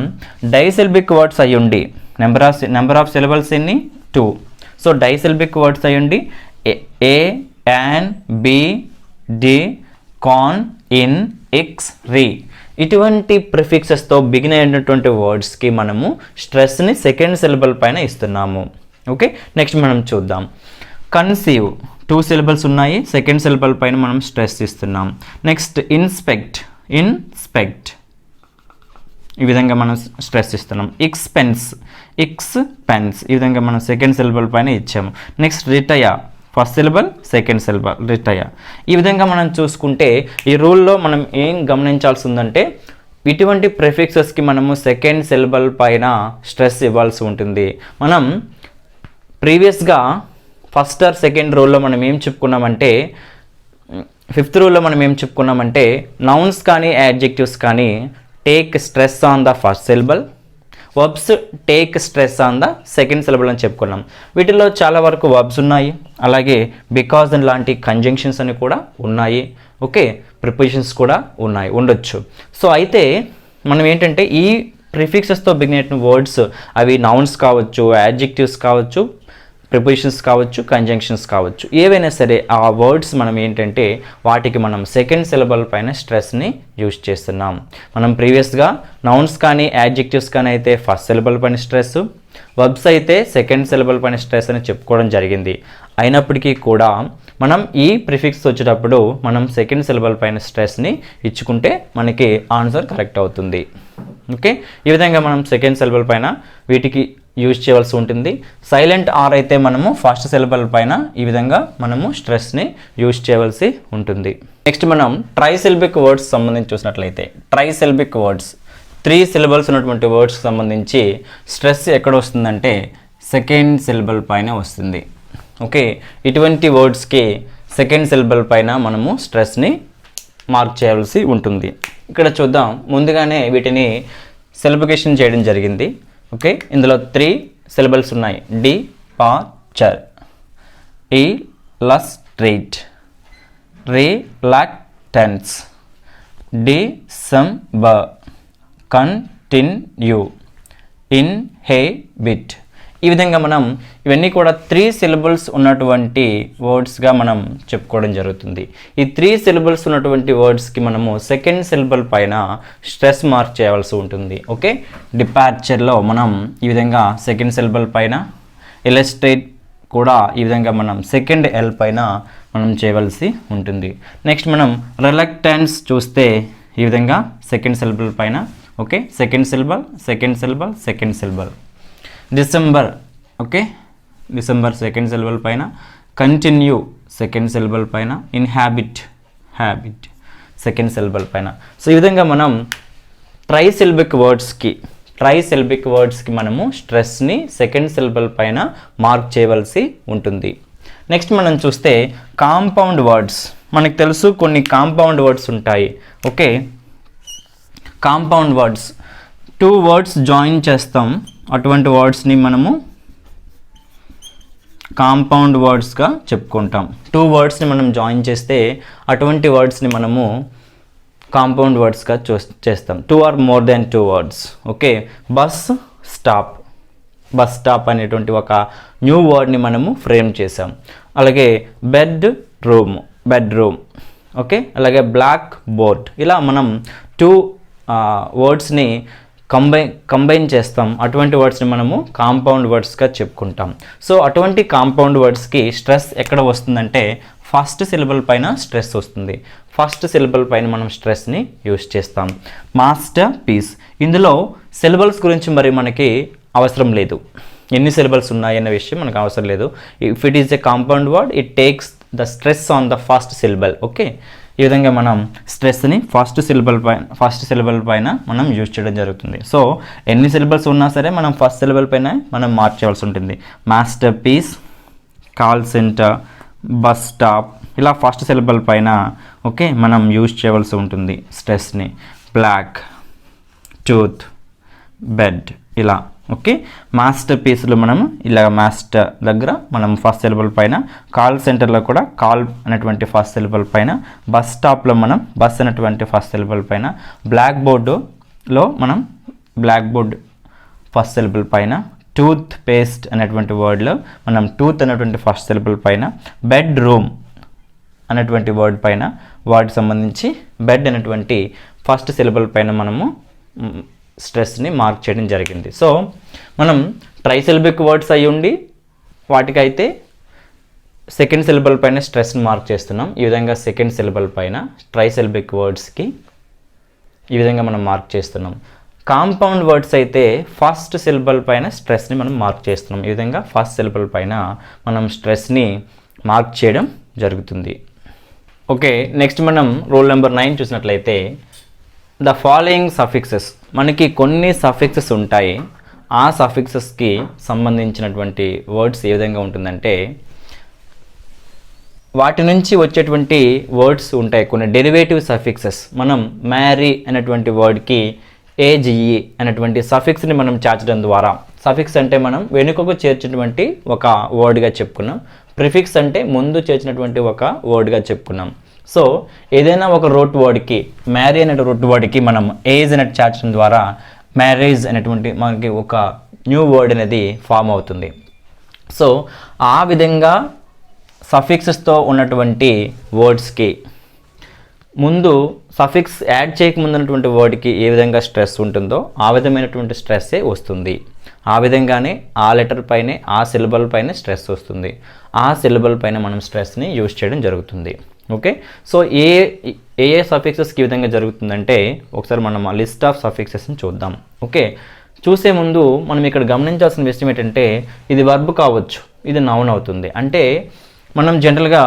డైసిలబిక్ వర్డ్స్ అయ్యుండి నెంబర్ ఆఫ్ సిలబుల్స్ ఎన్ని 2. సో డైసిలబిక్ వర్డ్స్ అయ్యుండి a, an, be, de, con, in, ex, re ఇటువంటి ప్రిఫిక్సెస్తో బిగిన్ అయినటువంటి వర్డ్స్కి మనము స్ట్రెస్ని సెకండ్ సిలబుల్ పైన ఇస్తున్నాము. ఓకే, నెక్స్ట్ మనం చూద్దాం, కన్సీవ్ 2 syllables ఉన్నాయి, సెకండ్ సిలబుల్ పైన మనం స్ట్రెస్ ఇస్తున్నాం. నెక్స్ట్ ఇన్స్పెక్ట్ ఈ విధంగా మనం స్ట్రెస్ ఇస్తున్నాం. ఎక్స్పెన్స్ ఈ విధంగా మనం సెకండ్ సిలబుల్ పైన ఇచ్చాము. Next retire first syllable, second syllable, retire. ఈ విధంగా మనం చూసుకుంటే ఈ రూల్లో మనం ఏం గమనించాల్సి ఉందంటే ఇటువంటి ప్రిఫిక్సెస్కి మనము సెకండ్ సిలబుల్ పైన స్ట్రెస్ ఇవ్వాల్సి ఉంటుంది. మనం ప్రీవియస్గా ఫస్ట్ ఆర్ సెకండ్ రూల్లో మనం ఏం చెప్పుకున్నామంటే ఫిఫ్త్ రూల్లో మనం ఏం చెప్పుకున్నామంటే నౌన్స్ కానీ యాడ్జెక్టివ్స్ కానీ take stress on the first syllable, verbs take stress on the second syllable అని చెప్పుకున్నాం. వీటిలో చాలా వరకు వర్బ్స్ ఉన్నాయి, అలాగే బికాజ్ లాంటి కంజంక్షన్స్ అని కూడా ఉన్నాయి. ఓకే, ప్రిపోజిషన్స్ కూడా ఉండొచ్చు. సో అయితే మనం ఏంటంటే ఈ ప్రిఫిక్సెస్తో బిగిన్ అయిన వర్డ్స్ అవి నౌన్స్ కావచ్చు, యాడ్జెక్టివ్స్ కావచ్చు, ప్రిపోజిషన్స్ కావచ్చు, కంజంక్షన్స్ కావచ్చు, ఏవైనా సరే ఆ వర్డ్స్ మనం ఏంటంటే వాటికి మనం సెకండ్ సిలబల్ పైన స్ట్రెస్ని యూజ్ చేస్తున్నాం. మనం ప్రీవియస్గా నౌన్స్ కానీ యాడ్జెక్టివ్స్ కానీ అయితే ఫస్ట్ సిలబల్ పైన స్ట్రెస్, వర్బ్స్ అయితే సెకండ్ సిలబల్ పైన స్ట్రెస్ అని చెప్పుకోవడం జరిగింది. అయినప్పటికీ కూడా మనం ఈ ప్రిఫిక్స్ వచ్చేటప్పుడు మనం సెకండ్ సిలబల్ పైన స్ట్రెస్ని ఇచ్చుకుంటే మనకి ఆన్సర్ కరెక్ట్ అవుతుంది. ఓకే, ఈ విధంగా మనం సెకండ్ సిలబల్ పైన వీటికి యూజ్ చేయవలసి ఉంటుంది. సైలెంట్ ఆర్ అయితే మనము ఫస్ట్ సిలబల్ పైన ఈ విధంగా మనము స్ట్రెస్ని యూజ్ చేయవలసి ఉంటుంది. నెక్స్ట్ మనం ట్రైసిలబిక్ వర్డ్స్ సంబంధించి చూసినట్లయితే ట్రైసిలబిక్ వర్డ్స్ 3 సిలబల్స్ ఉన్నటువంటి వర్డ్స్కి సంబంధించి స్ట్రెస్ ఎక్కడ వస్తుందంటే సెకండ్ సిలబల్ పైన వస్తుంది. ఓకే, ఇటువంటి వర్డ్స్కి సెకండ్ సిలబల్ పైన మనము స్ట్రెస్ని మార్క్ చేయవలసి ఉంటుంది. ఇక్కడ చూద్దాం, ముందుగానే వీటిని సిలబికేషన్ చేయడం జరిగింది. ఓకే, ఇందులో 3 సిలబల్స్ ఉన్నాయి. Departure, illustrate, reluctance, December, continue, inhibit. ఈ విధంగా మనం ఇవన్నీ కూడా 3 సిలబల్స్ ఉన్నటువంటి వర్డ్స్గా మనం చెప్పుకోవడం జరుగుతుంది. ఈ 3 సిలబల్స్ ఉన్నటువంటి వర్డ్స్కి మనము సెకండ్ సిలబల్ పైన స్ట్రెస్ మార్క్ చేయవలసి ఉంటుంది. ఓకే, డిపార్చర్లో మనం ఈ విధంగా సెకండ్ సిలబల్ పైన, ఇలస్ట్రేట్ కూడా ఈ విధంగా మనం సెకండ్ ఎల్ పైన మనం చేయవలసి ఉంటుంది. నెక్స్ట్ మనం రిలక్టెన్స్ చూస్తే ఈ విధంగా సెకండ్ సిలబల్ పైన. Okay, second syllable, second syllable, second syllable. December, okay, December second syllable పైన. కంటిన్యూ సెకండ్ సిలబల్ పైన. ఇన్హాబిట్, హ్యాబిట్ సెకండ్ సిలబల్ పైన. సో ఈ విధంగా మనం ట్రైసిలబిక్ వర్డ్స్కి మనము స్ట్రెస్ని సెకండ్ సిలబల్ పైన మార్క్ చేయవలసి ఉంటుంది. నెక్స్ట్ మనం చూస్తే కాంపౌండ్ వర్డ్స్. మనకు తెలుసు కొన్ని కాంపౌండ్ వర్డ్స్ ఉంటాయి. Okay, compound words 2 words join చేస్తాం, అటువంటి వర్డ్స్ని మనము కాంపౌండ్ వర్డ్స్గా చెప్పుకుంటాం. 2 వర్డ్స్ని మనం జాయిన్ చేస్తే అటువంటి వర్డ్స్ని మనము కాంపౌండ్ వర్డ్స్గా చేస్తాం. 2 or more than 2 words. Okay, bus stop అనేటువంటి ఒక న్యూ వర్డ్ని మనము ఫ్రేమ్ చేసాం. అలాగే బెడ్రూమ్. ఓకే, అలాగే బ్లాక్ బోర్డ్. ఇలా మనం 2 వర్డ్స్ని కంబైన్ చేస్తాం. అటువంటి వర్డ్స్ని మనము కాంపౌండ్ వర్డ్స్గా చెప్పుకుంటాం. సో అటువంటి కాంపౌండ్ వర్డ్స్కి స్ట్రెస్ ఎక్కడ వస్తుందంటే ఫస్ట్ సిలబల్ పైన స్ట్రెస్ వస్తుంది. ఫస్ట్ సిలబల్ పైన మనం స్ట్రెస్ని యూజ్ చేస్తాం. మాస్టర్ పీస్, ఇందులో సిలబల్స్ గురించి మరి మనకి అవసరం లేదు, ఎన్ని సిలబల్స్ ఉన్నాయన్న విషయం మనకు అవసరం లేదు. If it is a compound word it takes the stress on the first syllable. Okay, ఈ విధంగా మనం స్ట్రెస్ని ఫస్ట్ సిలబల్ పైన మనం యూజ్ చేయడం జరుగుతుంది. సో ఎన్ని సిలబల్స్ ఉన్నా సరే మనం ఫస్ట్ సిలబల్ పైన మనం మార్చేయవలసి ఉంటుంది. Masterpiece, call centre, bus stop, ఇలా ఫస్ట్ సిలబల్ పైన ఓకే మనం యూజ్ చేయవలసి ఉంటుంది స్ట్రెస్ని. బ్లాక్, టూత్, బెడ్, ఇలా. ఓకే, మాస్టర్ పీస్లో మనం ఇలా మాస్టర్ దగ్గర మనం ఫస్ట్ సిలబల్ పైన, కాల్ సెంటర్లో కూడా కాల్ అనేటువంటి ఫస్ట్ సిలబల్ పైన, బస్ స్టాప్లో మనం బస్ అనేటువంటి ఫస్ట్ సిలబల్ పైన, బ్లాక్ బోర్డులో మనం బ్లాక్ బోర్డ్ ఫస్ట్ సిలబల్ పైన, టూత్ పేస్ట్ అనేటువంటి వర్డ్లో మనం టూత్ అనేటువంటి ఫస్ట్ సిలబల్ పైన, బెడ్రూమ్ అనేటువంటి వర్డ్ పైన, వాటికి సంబంధించి బెడ్ అనేటువంటి ఫస్ట్ సిలబల్ పైన మనము స్ట్రెస్ని మార్క్ చేయడం జరిగింది. సో మనం ట్రైసిలబిక్ వర్డ్స్ అయ్యి ఉండి వాటికైతే సెకండ్ సిలబల్ పైన స్ట్రెస్ని మార్క్ చేస్తున్నాం. ఈ విధంగా సెకండ్ సిలబల్ పైన ట్రైసిలబిక్ వర్డ్స్కి ఈ విధంగా మనం మార్క్ చేస్తున్నాం. కాంపౌండ్ వర్డ్స్ అయితే ఫస్ట్ సిలబల్ పైన స్ట్రెస్ని మనం మార్క్ చేస్తున్నాం. ఈ విధంగా ఫస్ట్ సిలబల్ పైన మనం స్ట్రెస్ని మార్క్ చేయడం జరుగుతుంది. ఓకే, నెక్స్ట్ మనం రూల్ నెంబర్ 9 చూసినట్లయితే ద ఫాలోయింగ్ సఫిక్సెస్, మనకి కొన్ని సఫిక్సెస్ ఉంటాయి. ఆ సఫిక్సెస్కి సంబంధించినటువంటి వర్డ్స్ ఏ విధంగా ఉంటుందంటే వాటి నుంచి వచ్చేటువంటి వర్డ్స్ ఉంటాయి, కొన్ని డెరివేటివ్ సఫిక్సెస్. మనం మ్యారీ అనేటువంటి వర్డ్కి ఏజిఈ అనేటువంటి సఫిక్స్ని మనం చేర్చడం ద్వారా, సఫిక్స్ అంటే మనం వెనుకకు చేర్చినటువంటి ఒక వర్డ్గా చెప్పుకున్నాం, ప్రిఫిక్స్ అంటే ముందు చేర్చినటువంటి ఒక వర్డ్గా చెప్పుకున్నాం. సో ఏదైనా ఒక రూట్ వర్డ్కి, మ్యారీ అనే రూట్ వర్డ్కి మనం ఏజ్ అనేది చేర్చడం ద్వారా మ్యారేజ్ అనేటువంటి మనకి ఒక న్యూ వర్డ్ అనేది ఫామ్ అవుతుంది. సో ఆ విధంగా సఫిక్సెస్తో ఉన్నటువంటి వర్డ్స్కి ముందు సఫిక్స్ యాడ్ చేయకముందు ఉన్నటువంటి వర్డ్కి ఏ విధంగా స్ట్రెస్ ఉంటుందో ఆ విధమైనటువంటి స్ట్రెస్సే వస్తుంది. ఆ విధంగానే ఆ లెటర్ పైనే, ఆ సిలబల్ పైన స్ట్రెస్ వస్తుంది. ఆ సిలబల్ పైన మనం స్ట్రెస్ని యూజ్ చేయడం జరుగుతుంది. ఓకే, సో ఏ ఏ సఫిక్సెస్కి ఈ విధంగా జరుగుతుందంటే ఒకసారి మనం ఆ లిస్ట్ ఆఫ్ సఫిక్సెస్ని చూద్దాం. ఓకే, చూసే ముందు మనం ఇక్కడ గమనించాల్సిన విషయం ఏంటంటే ఇది వర్బ్ కావచ్చు, ఇది నౌన్ అవుతుంది. అంటే మనం జనరల్గా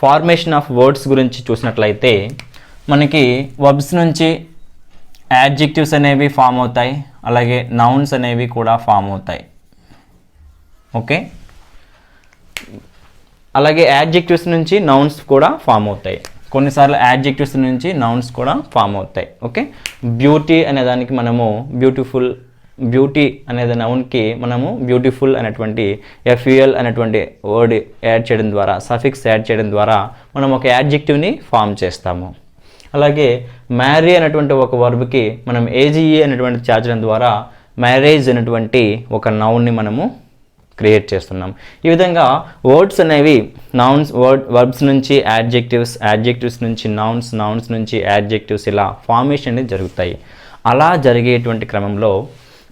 ఫార్మేషన్ ఆఫ్ వర్డ్స్ గురించి చూసినట్లయితే మనకి వర్బ్స్ నుంచి యాడ్జెక్టివ్స్ అనేవి ఫామ్ అవుతాయి, అలాగే నౌన్స్ అనేవి కూడా ఫామ్ అవుతాయి. ఓకే, అలాగే యాడ్జెక్టివ్స్ నుంచి నౌన్స్ కూడా ఫామ్ అవుతాయి, కొన్నిసార్లు యాడ్జెక్టివ్స్ నుంచి నౌన్స్ కూడా ఫామ్ అవుతాయి. ఓకే, బ్యూటీ అనే దానికి మనము బ్యూటిఫుల్, బ్యూటీ అనేది నౌన్కి మనము బ్యూటిఫుల్ అనేటువంటి ఎఫ్యూఎల్ అనేటువంటి వర్డ్ యాడ్ చేయడం ద్వారా, సఫిక్స్ యాడ్ చేయడం ద్వారా మనం ఒక యాడ్జెక్టివ్ని ఫామ్ చేస్తాము. అలాగే మ్యారీ అనేటువంటి ఒక వర్బ్కి మనం ఏజీఈ అనేటువంటి చేర్చడం ద్వారా మ్యారేజ్ అనేటువంటి ఒక నౌన్ని మనము క్రియేట్ చేస్తున్నాం. ఈ విధంగా వర్డ్స్ అనేవి నౌన్స్, వర్బ్స్ నుంచి యాడ్జెక్టివ్స్, యాడ్జెక్టివ్స్ నుంచి నౌన్స్, నౌన్స్ నుంచి యాడ్జెక్టివ్స్, ఇలా ఫార్మేషన్ అనేది జరుగుతాయి. అలా జరిగేటువంటి క్రమంలో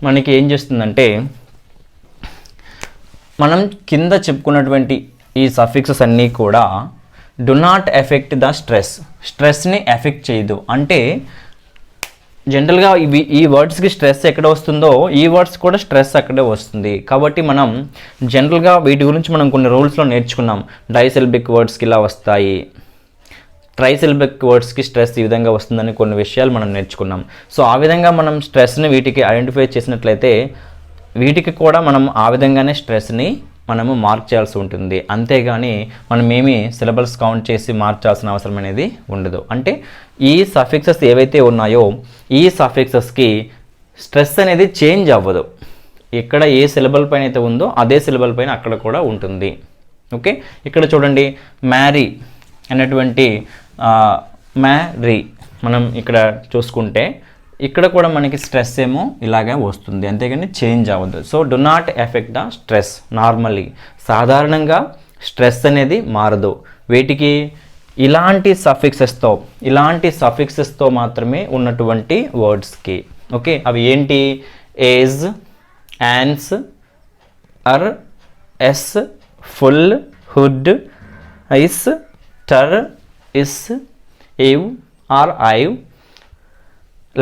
మనకి ఏం చేస్తుందంటే మనం కింద చెప్పుకున్నటువంటి ఈ సఫిక్సెస్ అన్నీ కూడా do not effect the stress, స్ట్రెస్ని ఎఫెక్ట్ చేయదు. అంటే జనరల్గా ఈ వర్డ్స్కి స్ట్రెస్ ఎక్కడ వస్తుందో ఈ వర్డ్స్ కూడా స్ట్రెస్ అక్కడే వస్తుంది. కాబట్టి మనం జనరల్గా వీటి గురించి మనం కొన్ని రూల్స్లో నేర్చుకున్నాం. డైసిల్బిక్ వర్డ్స్కి ఇలా వస్తాయి, ట్రైసిల్బిక్ వర్డ్స్కి స్ట్రెస్ ఈ విధంగా వస్తుందని కొన్ని విషయాలు మనం నేర్చుకున్నాం. సో ఆ విధంగా మనం స్ట్రెస్ని వీటికి ఐడెంటిఫై చేసినట్లయితే వీటికి కూడా మనం ఆ విధంగానే స్ట్రెస్ని మనము మార్క్ చేయాల్సి ఉంటుంది. అంతేగాని మనం ఏమీ సిలబల్స్ కౌంట్ చేసి మార్చాల్సిన అవసరం అనేది ఉండదు. అంటే ఈ సఫిక్సెస్ ఏవైతే ఉన్నాయో ఈ సఫిక్సెస్కి స్ట్రెస్ అనేది చేంజ్ అవ్వదు. ఇక్కడ ఏ సిలబల్ పైన అయితే ఉందో అదే సిలబల్ పైన అక్కడ కూడా ఉంటుంది. ఓకే, ఇక్కడ చూడండి మ్యారీ అనేటువంటి మ్యారీ మనం ఇక్కడ చూసుకుంటే ఇక్కడ కూడా మనకి స్ట్రెస్ ఏమో ఇలాగే వస్తుంది, అంతేగాని చేంజ్ అవ్వదు. So do not effect the stress. Normally సాధారణంగా స్ట్రెస్ అనేది మారదు. వీటికి ఇలాంటి సఫిక్సెస్తో మాత్రమే ఉన్నటువంటి వర్డ్స్కి. ఓకే, అవి ఏంటి? Age, ance, er, ess, ful, hood, ise, ter, ish, ive or ive,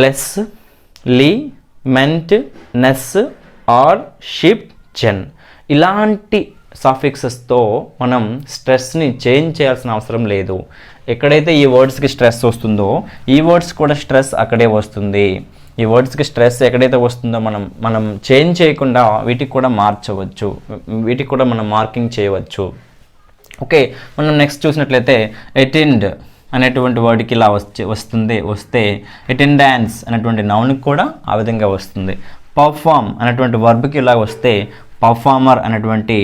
less, ly, ment, ness or ship, zen. ఇలాంటి సఫిక్సెస్తో మనం స్ట్రెస్ని చేంజ్ చేయాల్సిన అవసరం లేదు. ఎక్కడైతే ఈ వర్డ్స్కి స్ట్రెస్ వస్తుందో ఈ వర్డ్స్ కూడా స్ట్రెస్ అక్కడే వస్తుంది. ఈ వర్డ్స్కి స్ట్రెస్ ఎక్కడైతే వస్తుందో మనం చేంజ్ చేయకుండా వీటికి కూడా మార్చవచ్చు, వీటికి కూడా మనం మార్కింగ్ చేయవచ్చు. ఓకే, మనం నెక్స్ట్ చూసినట్లయితే అటెండ్ అనేటువంటి వర్డ్కి ఇలా వస్తే అటెండెన్స్ అనేటువంటి నౌన్కి కూడా ఆ విధంగా వస్తుంది. పర్ఫామ్ అనేటువంటి వర్బ్కి ఇలా వస్తే పర్ఫార్మర్ అనేటువంటి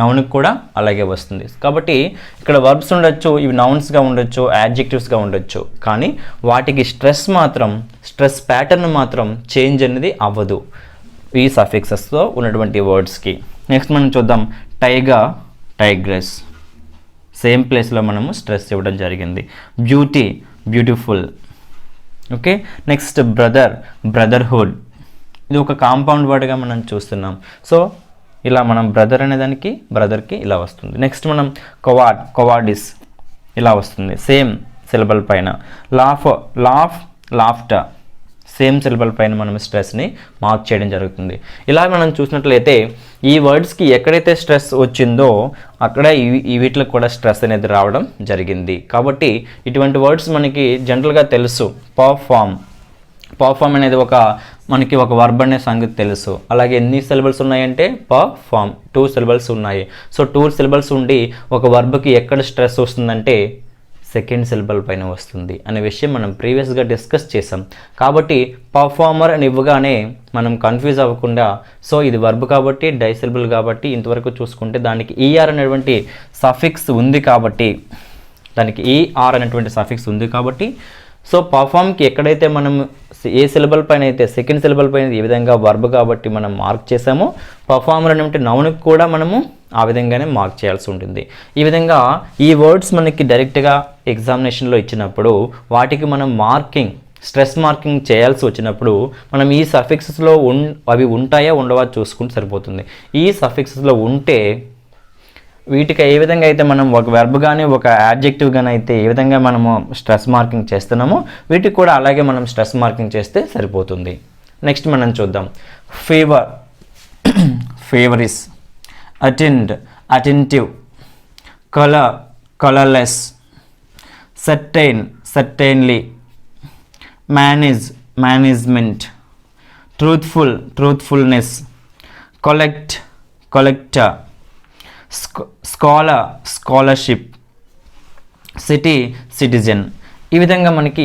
నౌన్కి కూడా అలాగే వస్తుంది. కాబట్టి ఇక్కడ వర్బ్స్ ఉండొచ్చు, ఇవి నౌన్స్గా ఉండొచ్చు, యాడ్జెక్టివ్స్గా ఉండొచ్చు, కానీ వాటికి స్ట్రెస్ ప్యాటర్న్ మాత్రం చేంజ్ అనేది అవ్వదు ఈ సఫిక్సెస్తో ఉన్నటువంటి వర్డ్స్కి. నెక్స్ట్ మనం చూద్దాం టైగర్, టైగ్రెస్. సేమ్ ప్లేస్లో మనము స్ట్రెస్ ఇవ్వడం జరిగింది. Beauty, beautiful. Okay, next brother, brotherhood. ఇది ఒక కాంపౌండ్ వర్డ్గా మనం చూస్తున్నాం. సో ఇలా మనం బ్రదర్ అనే దానికి బ్రదర్కి ఇలా వస్తుంది. నెక్స్ట్ మనం కొవార్డ్, కొవార్డిస్ ఇలా వస్తుంది సేమ్ సిలబల్ పైన. లాఫ్టర్ సేమ్ సిలబల్ పైన మనం స్ట్రెస్ని మార్క్ చేయడం జరుగుతుంది. ఇలా మనం చూసినట్లయితే ఈ వర్డ్స్కి ఎక్కడైతే స్ట్రెస్ వచ్చిందో అక్కడ వీటిలో కూడా స్ట్రెస్ అనేది రావడం జరిగింది. కాబట్టి ఇటువంటి వర్డ్స్ మనకి జనరల్గా తెలుసు. పర్ఫామ్ అనేది ఒక మనకి ఒక వర్బ్ అనే సంగతి తెలుసు. అలాగే ఎన్ని సిలబల్స్ ఉన్నాయంటే పర్ఫామ్ 2 సిలబల్స్ ఉన్నాయి. సో 2 సిలబల్స్ ఉండి ఒక వర్బ్కి ఎక్కడ స్ట్రెస్ వస్తుందంటే సెకండ్ సిలబల్ పైన వస్తుంది అనే విషయం మనం ప్రీవియస్గా డిస్కస్ చేసాం. కాబట్టి పర్ఫార్మర్ అని ఇవ్వగానే మనం కన్ఫ్యూజ్ అవ్వకుండా, సో ఇది వర్బ్ కాబట్టి డైసిలబుల్ కాబట్టి ఇంతవరకు చూసుకుంటే దానికి ఈఆర్ అనేటువంటి సఫిక్స్ ఉంది కాబట్టి సో పర్ఫామ్కి ఎక్కడైతే మనం ఏ సిలబల్ పైన అయితే సెకండ్ సిలబల్ పైన ఈ విధంగా వర్బ్ కాబట్టి మనం మార్క్ చేసామో, పర్ఫార్మర్ అనేటువంటి నౌన్కి కూడా మనము ఆ విధంగానే మార్క్ చేయాల్సి ఉంటుంది. ఈ విధంగా ఈ వర్డ్స్ మనకి డైరెక్ట్గా ఎగ్జామినేషన్లో ఇచ్చినప్పుడు వాటికి మనం స్ట్రెస్ మార్కింగ్ చేయాల్సి వచ్చినప్పుడు మనం ఈ సఫిక్సెస్లో అవి ఉంటాయా ఉండవా చూసుకుంటే సరిపోతుంది. ఈ సఫిక్సెస్లో ఉంటే వీటికి ఏ విధంగా అయితే మనం ఒక వెర్బ్ కానీ ఒక యాడ్జెక్టివ్ కానీ అయితే ఏ విధంగా మనము స్ట్రెస్ మార్కింగ్ చేస్తున్నామో వీటికి కూడా అలాగే మనం స్ట్రెస్ మార్కింగ్ చేస్తే సరిపోతుంది. నెక్స్ట్ మనం చూద్దాం. Feverish, attend, attentive, colour, colourless, certain, certainly, manage, management, truthful, truthfulness, collect, collector, scholar, scholarship, city, citizen. ఈ విధంగా మనకి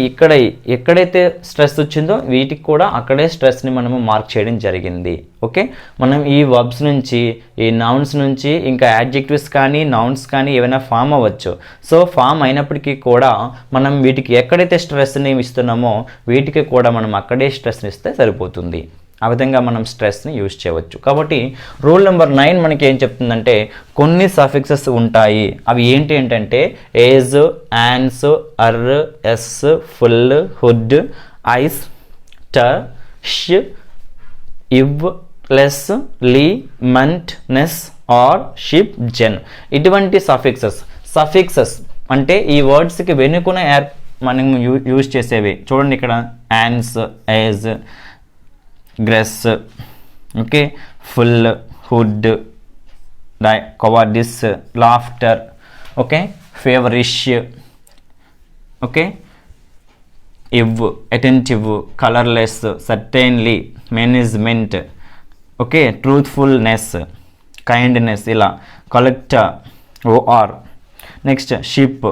ఎక్కడైతే స్ట్రెస్ వచ్చిందో వీటికి కూడా అక్కడే స్ట్రెస్ని మనము మార్క్ చేయడం జరిగింది. ఓకే, మనం ఈ వర్బ్స్ నుంచి, ఈ నౌన్స్ నుంచి ఇంకా యాడ్జెక్టివ్స్ కానీ నౌన్స్ కానీ ఏమైనా ఫామ్ అవ్వచ్చు. సో ఫామ్ అయినప్పటికీ కూడా మనం వీటికి ఎక్కడైతే స్ట్రెస్ని ఇస్తున్నామో వీటికి కూడా మనం అక్కడే స్ట్రెస్ని ఇస్తే సరిపోతుంది. ఆ విధంగా మనం స్ట్రెస్ని యూజ్ చేయవచ్చు. కాబట్టి రూల్ నెంబర్ 9 మనకి ఏం చెప్తుందంటే కొన్ని సఫిక్సెస్ ఉంటాయి. అవి ఏంటంటే age, ance, er, ess, ful, hood, ise, ter, ish, ive, less, ly, ment, ness, or, ship, zen. ఇటువంటి సఫిక్సెస్ అంటే ఈ వర్డ్స్కి వెనుకున్న మనం యూజ్ చేసేవి. చూడండి ఇక్కడ ance, age, gress, okay, ful, hood, cowardice, laughter, okay, feverish, okay, ive, attentive, colourless, certainly, management, okay, truthfulness, kindness, ఇలా collector, O R, next ship,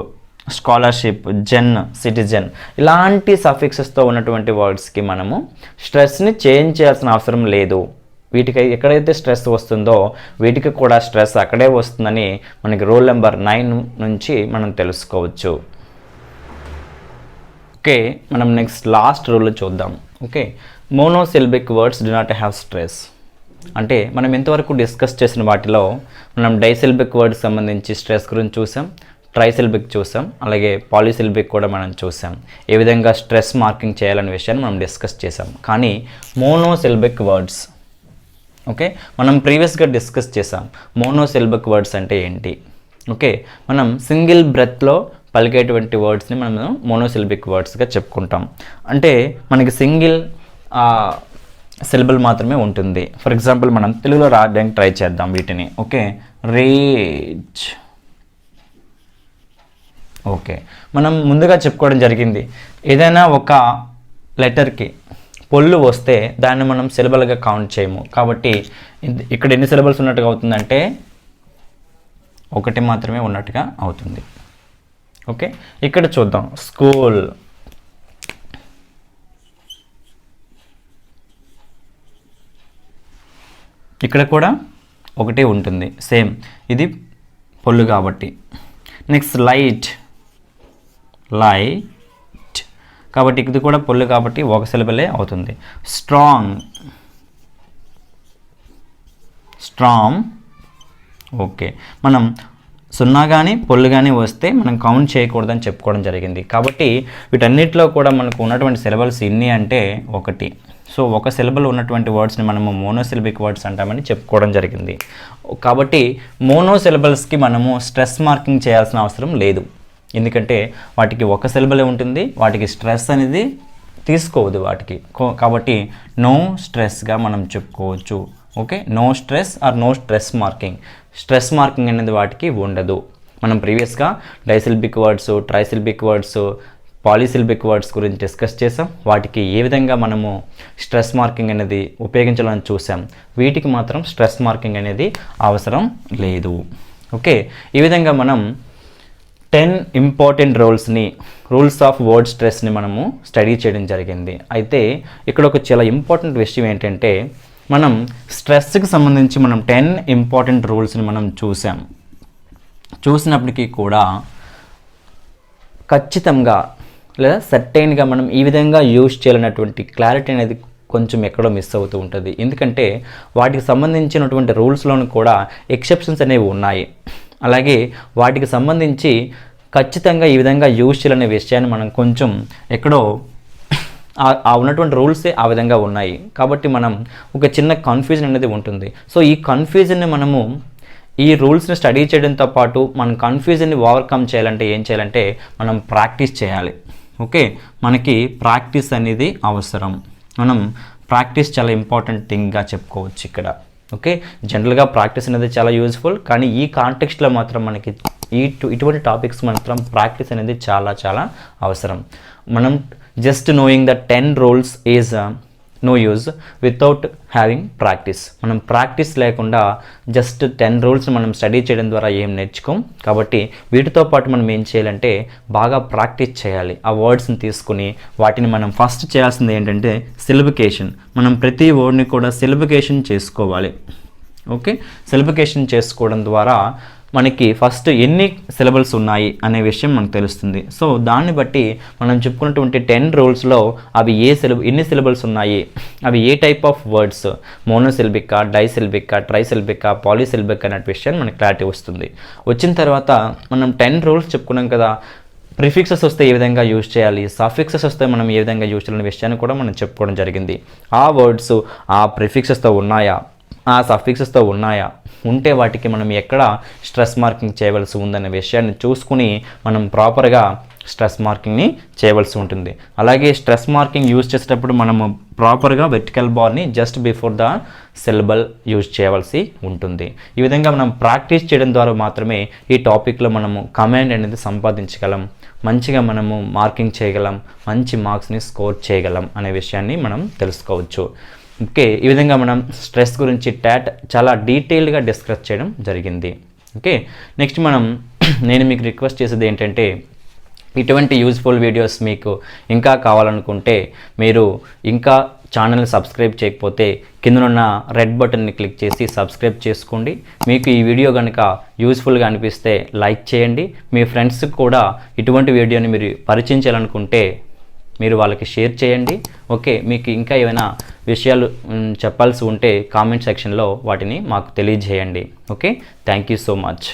scholarship, zen, citizen. ఇలాంటి సఫిక్సెస్తో ఉన్నటువంటి వర్డ్స్కి మనము స్ట్రెస్ని చేంజ్ చేయాల్సిన అవసరం లేదు. వీటికి ఎక్కడైతే స్ట్రెస్ వస్తుందో వీటికి కూడా స్ట్రెస్ అక్కడే వస్తుందని మనకి రూల్ నెంబర్ 9 నుంచి మనం తెలుసుకోవచ్చు. ఓకే, మనం నెక్స్ట్ లాస్ట్ రూల్ చూద్దాం. Okay, monosyllabic words do not have stress. అంటే మనం ఎంతవరకు డిస్కస్ చేసిన వాటిలో మనం డైసిల్బిక్ వర్డ్స్ సంబంధించి స్ట్రెస్ గురించి చూసాం, ట్రైసిల్బిక్ చూసాం, అలాగే పాలిసిల్బిక్ కూడా మనం చూసాం. ఏ విధంగా స్ట్రెస్ మార్కింగ్ చేయాలనే విషయాన్ని మనం డిస్కస్ చేసాం. కానీ మోనోసిల్బిక్ వర్డ్స్, ఓకే, మనం ప్రీవియస్గా డిస్కస్ చేసాం. మోనోసిల్బిక్ వర్డ్స్ అంటే ఏంటి? ఓకే, మనం సింగిల్ బ్రెత్లో పలికేటువంటి వర్డ్స్ని మనం మోనోసిల్బిక్ వర్డ్స్గా చెప్పుకుంటాం. అంటే మనకి సింగిల్ సిలబుల్ మాత్రమే ఉంటుంది. ఫర్ ఎగ్జాంపుల్ మనం తెలుగులో రాయడానికి ట్రై చేద్దాం వీటిని. Okay, raise. ఓకే, మనం ముందుగా చెప్పుకోవడం జరిగింది ఏదైనా ఒక లెటర్కి పొల్లు వస్తే దాన్ని మనం సిలబల్గా కౌంట్ చేయము. కాబట్టి ఇక్కడ ఎన్ని సిలబల్స్ ఉన్నట్టుగా అవుతుందంటే 1 మాత్రమే ఉన్నట్టుగా అవుతుంది. ఓకే, ఇక్కడ చూద్దాం. స్కూల్, ఇక్కడ కూడా 1 ఉంటుంది, సేమ్, ఇది పొల్లు కాబట్టి. నెక్స్ట్ లైట్, లైట్ కాబట్టి ఇది కూడా పొల్లు కాబట్టి 1 సిలబలే అవుతుంది. Strong, strong. ఓకే, మనం 0 కానీ పొల్లు కానీ వస్తే మనం కౌంట్ చేయకూడదని చెప్పుకోవడం జరిగింది. కాబట్టి వీటన్నిటిలో కూడా మనకు ఉన్నటువంటి సిలబల్స్ ఎన్ని అంటే 1. సో 1 సిలబల్ ఉన్నటువంటి వర్డ్స్ని మనము మోనోసిలబిక్ వర్డ్స్ అంటామని చెప్పుకోవడం జరిగింది. కాబట్టి మోనోసిలబల్స్కి మనము స్ట్రెస్ మార్కింగ్ చేయాల్సిన అవసరం లేదు. ఎందుకంటే వాటికి 1 సిలబలే ఉంటుంది, వాటికి స్ట్రెస్ అనేది తీసుకోవద్దు వాటికి. కాబట్టి నో స్ట్రెస్గా మనం చెప్పుకోవచ్చు. Okay, no stress or no stress marking. Stress marking అనేది వాటికి ఉండదు. మనం ప్రీవియస్గా disyllabic words, trisyllabic words, polysyllabic words గురించి డిస్కస్ చేసాం. వాటికి ఏ విధంగా మనము స్ట్రెస్ మార్కింగ్ అనేది ఉపయోగించాలని చూసాం. వీటికి మాత్రం స్ట్రెస్ మార్కింగ్ అనేది అవసరం లేదు. ఓకే, ఈ విధంగా మనం 10 ఇంపార్టెంట్ రూల్స్ ఆఫ్ వర్డ్ స్ట్రెస్ని మనము స్టడీ చేయడం జరిగింది. అయితే ఇక్కడ ఒక చాలా ఇంపార్టెంట్ విషయం ఏంటంటే, మనం స్ట్రెస్కి సంబంధించి మనం 10 ఇంపార్టెంట్ రూల్స్ని మనం చూసినప్పటికీ కూడా ఖచ్చితంగా లేదా సర్టైన్గా మనం ఈ విధంగా యూజ్ చేయాలన్నటువంటి క్లారిటీ అనేది కొంచెం ఎక్కడో మిస్ అవుతూ ఉంటుంది. ఎందుకంటే వాటికి సంబంధించినటువంటి రూల్స్లోనూ కూడా ఎక్సెప్షన్స్ అనేవి ఉన్నాయి. అలాగే వాటికి సంబంధించి ఖచ్చితంగా ఈ విధంగా యూజ్ చేయాలనే విషయాన్ని మనం కొంచెం ఎక్కడో ఆ ఉన్నటువంటి రూల్సే ఆ విధంగా ఉన్నాయి. కాబట్టి మనం ఒక చిన్న కన్ఫ్యూజన్ అనేది ఉంటుంది. సో ఈ కన్ఫ్యూజన్ని మనము ఈ రూల్స్ని స్టడీ చేయడంతో పాటు మనం కన్ఫ్యూజన్ని ఓవర్కమ్ చేయాలంటే ఏం చేయాలంటే మనం ప్రాక్టీస్ చేయాలి. ఓకే, మనకి ప్రాక్టీస్ అనేది అవసరం. మనం ప్రాక్టీస్ చాలా ఇంపార్టెంట్ థింగ్గా చెప్పుకోవచ్చు ఇక్కడ. ఓకే, జనరల్గా ప్రాక్టీస్ అనేది చాలా యూజ్ఫుల్, కానీ ఈ కాంటెక్స్ట్లో మాత్రం మనకి ఇటువంటి టాపిక్స్ మాత్రం ప్రాక్టీస్ అనేది చాలా చాలా అవసరం. మనం just knowing the 10 rules is no use without having practice. మనం ప్రాక్టీస్ లేకుండా జస్ట్ 10 రూల్స్ మనం స్టడీ చేయడం ద్వారా ఏం నేర్చుకోం. కాబట్టి వీటితో పాటు మనం ఏం చేయాలంటే బాగా ప్రాక్టీస్ చేయాలి. ఆ వర్డ్స్ని తీసుకుని వాటిని మనం ఫస్ట్ చేయాల్సింది ఏంటంటే సిలబికేషన్. మనం ప్రతి వర్డ్ని కూడా సిలబికేషన్ చేసుకోవాలి. ఓకే, సిలబికేషన్ చేసుకోవడం ద్వారా మనకి ఫస్ట్ ఎన్ని సిలబల్స్ ఉన్నాయి అనే విషయం మనకు తెలుస్తుంది. సో దాన్ని బట్టి మనం చెప్పుకున్నటువంటి 10 రూల్స్లో అవి ఎన్ని సిలబల్స్ ఉన్నాయి, అవి ఏ టైప్ ఆఫ్ వర్డ్స్, మోనోసిల్బికా, డైసిల్బికా, ట్రైసిల్బికా, పాలీసిల్బికా అనే విషయాన్ని మనకి క్లారిటీ వస్తుంది. వచ్చిన తర్వాత మనం 10 రూల్స్ చెప్పుకున్నాం కదా, ప్రిఫిక్సెస్ వస్తే ఏ విధంగా యూజ్ చేయాలి, సఫిక్సెస్ వస్తే మనం ఏ విధంగా యూజ్ చేయాలనే విషయాన్ని కూడా మనం చెప్పుకోవడం జరిగింది. ఆ వర్డ్స్ ఆ ప్రిఫిక్సెస్తో ఉన్నాయా, ఆ సఫిక్సెస్తో ఉన్నాయా, ఉంటే వాటికి మనం ఎక్కడ స్ట్రెస్ మార్కింగ్ చేయవలసి ఉందనే విషయాన్ని చూసుకుని మనం ప్రాపర్గా స్ట్రెస్ మార్కింగ్ని చేయవలసి ఉంటుంది. అలాగే స్ట్రెస్ మార్కింగ్ యూజ్ చేసేటప్పుడు మనము ప్రాపర్గా వెర్టికల్ బార్ని just before the syllable use చేయవలసి ఉంటుంది. ఈ విధంగా మనం ప్రాక్టీస్ చేయడం ద్వారా మాత్రమే ఈ టాపిక్లో మనము కమాండ్ అనేది సంపాదించగలం, మంచిగా మనము మార్కింగ్ చేయగలం, మంచి మార్క్స్ని స్కోర్ చేయగలం అనే విషయాన్ని మనం తెలుసుకోవచ్చు. ఓకే, ఈ విధంగా మనం స్ట్రెస్ గురించి చాలా డీటెయిల్డ్గా డిస్కస్ చేయడం జరిగింది. ఓకే, నెక్స్ట్ నేను మీకు రిక్వెస్ట్ చేసేది ఏంటంటే, ఇటువంటి యూజ్ఫుల్ వీడియోస్ మీకు ఇంకా కావాలనుకుంటే మీరు ఇంకా ఛానల్ని సబ్స్క్రైబ్ చేయకపోతే కిందనున్న రెడ్ బటన్ని క్లిక్ చేసి సబ్స్క్రైబ్ చేసుకోండి. మీకు ఈ వీడియో కనుక యూజ్ఫుల్గా అనిపిస్తే లైక్ చేయండి. మీ ఫ్రెండ్స్కి కూడా ఇటువంటి వీడియోని మీరు పరిచయం చేయాలనుకుంటే మీరు వాళ్ళకి షేర్ చేయండి. ఓకే, మీకు ఇంకా ఏమైనా విషయాలు చెప్పాల్సి ఉంటే కామెంట్ సెక్షన్లో వాటిని మాకు తెలియజేయండి. Okay, thank you so much.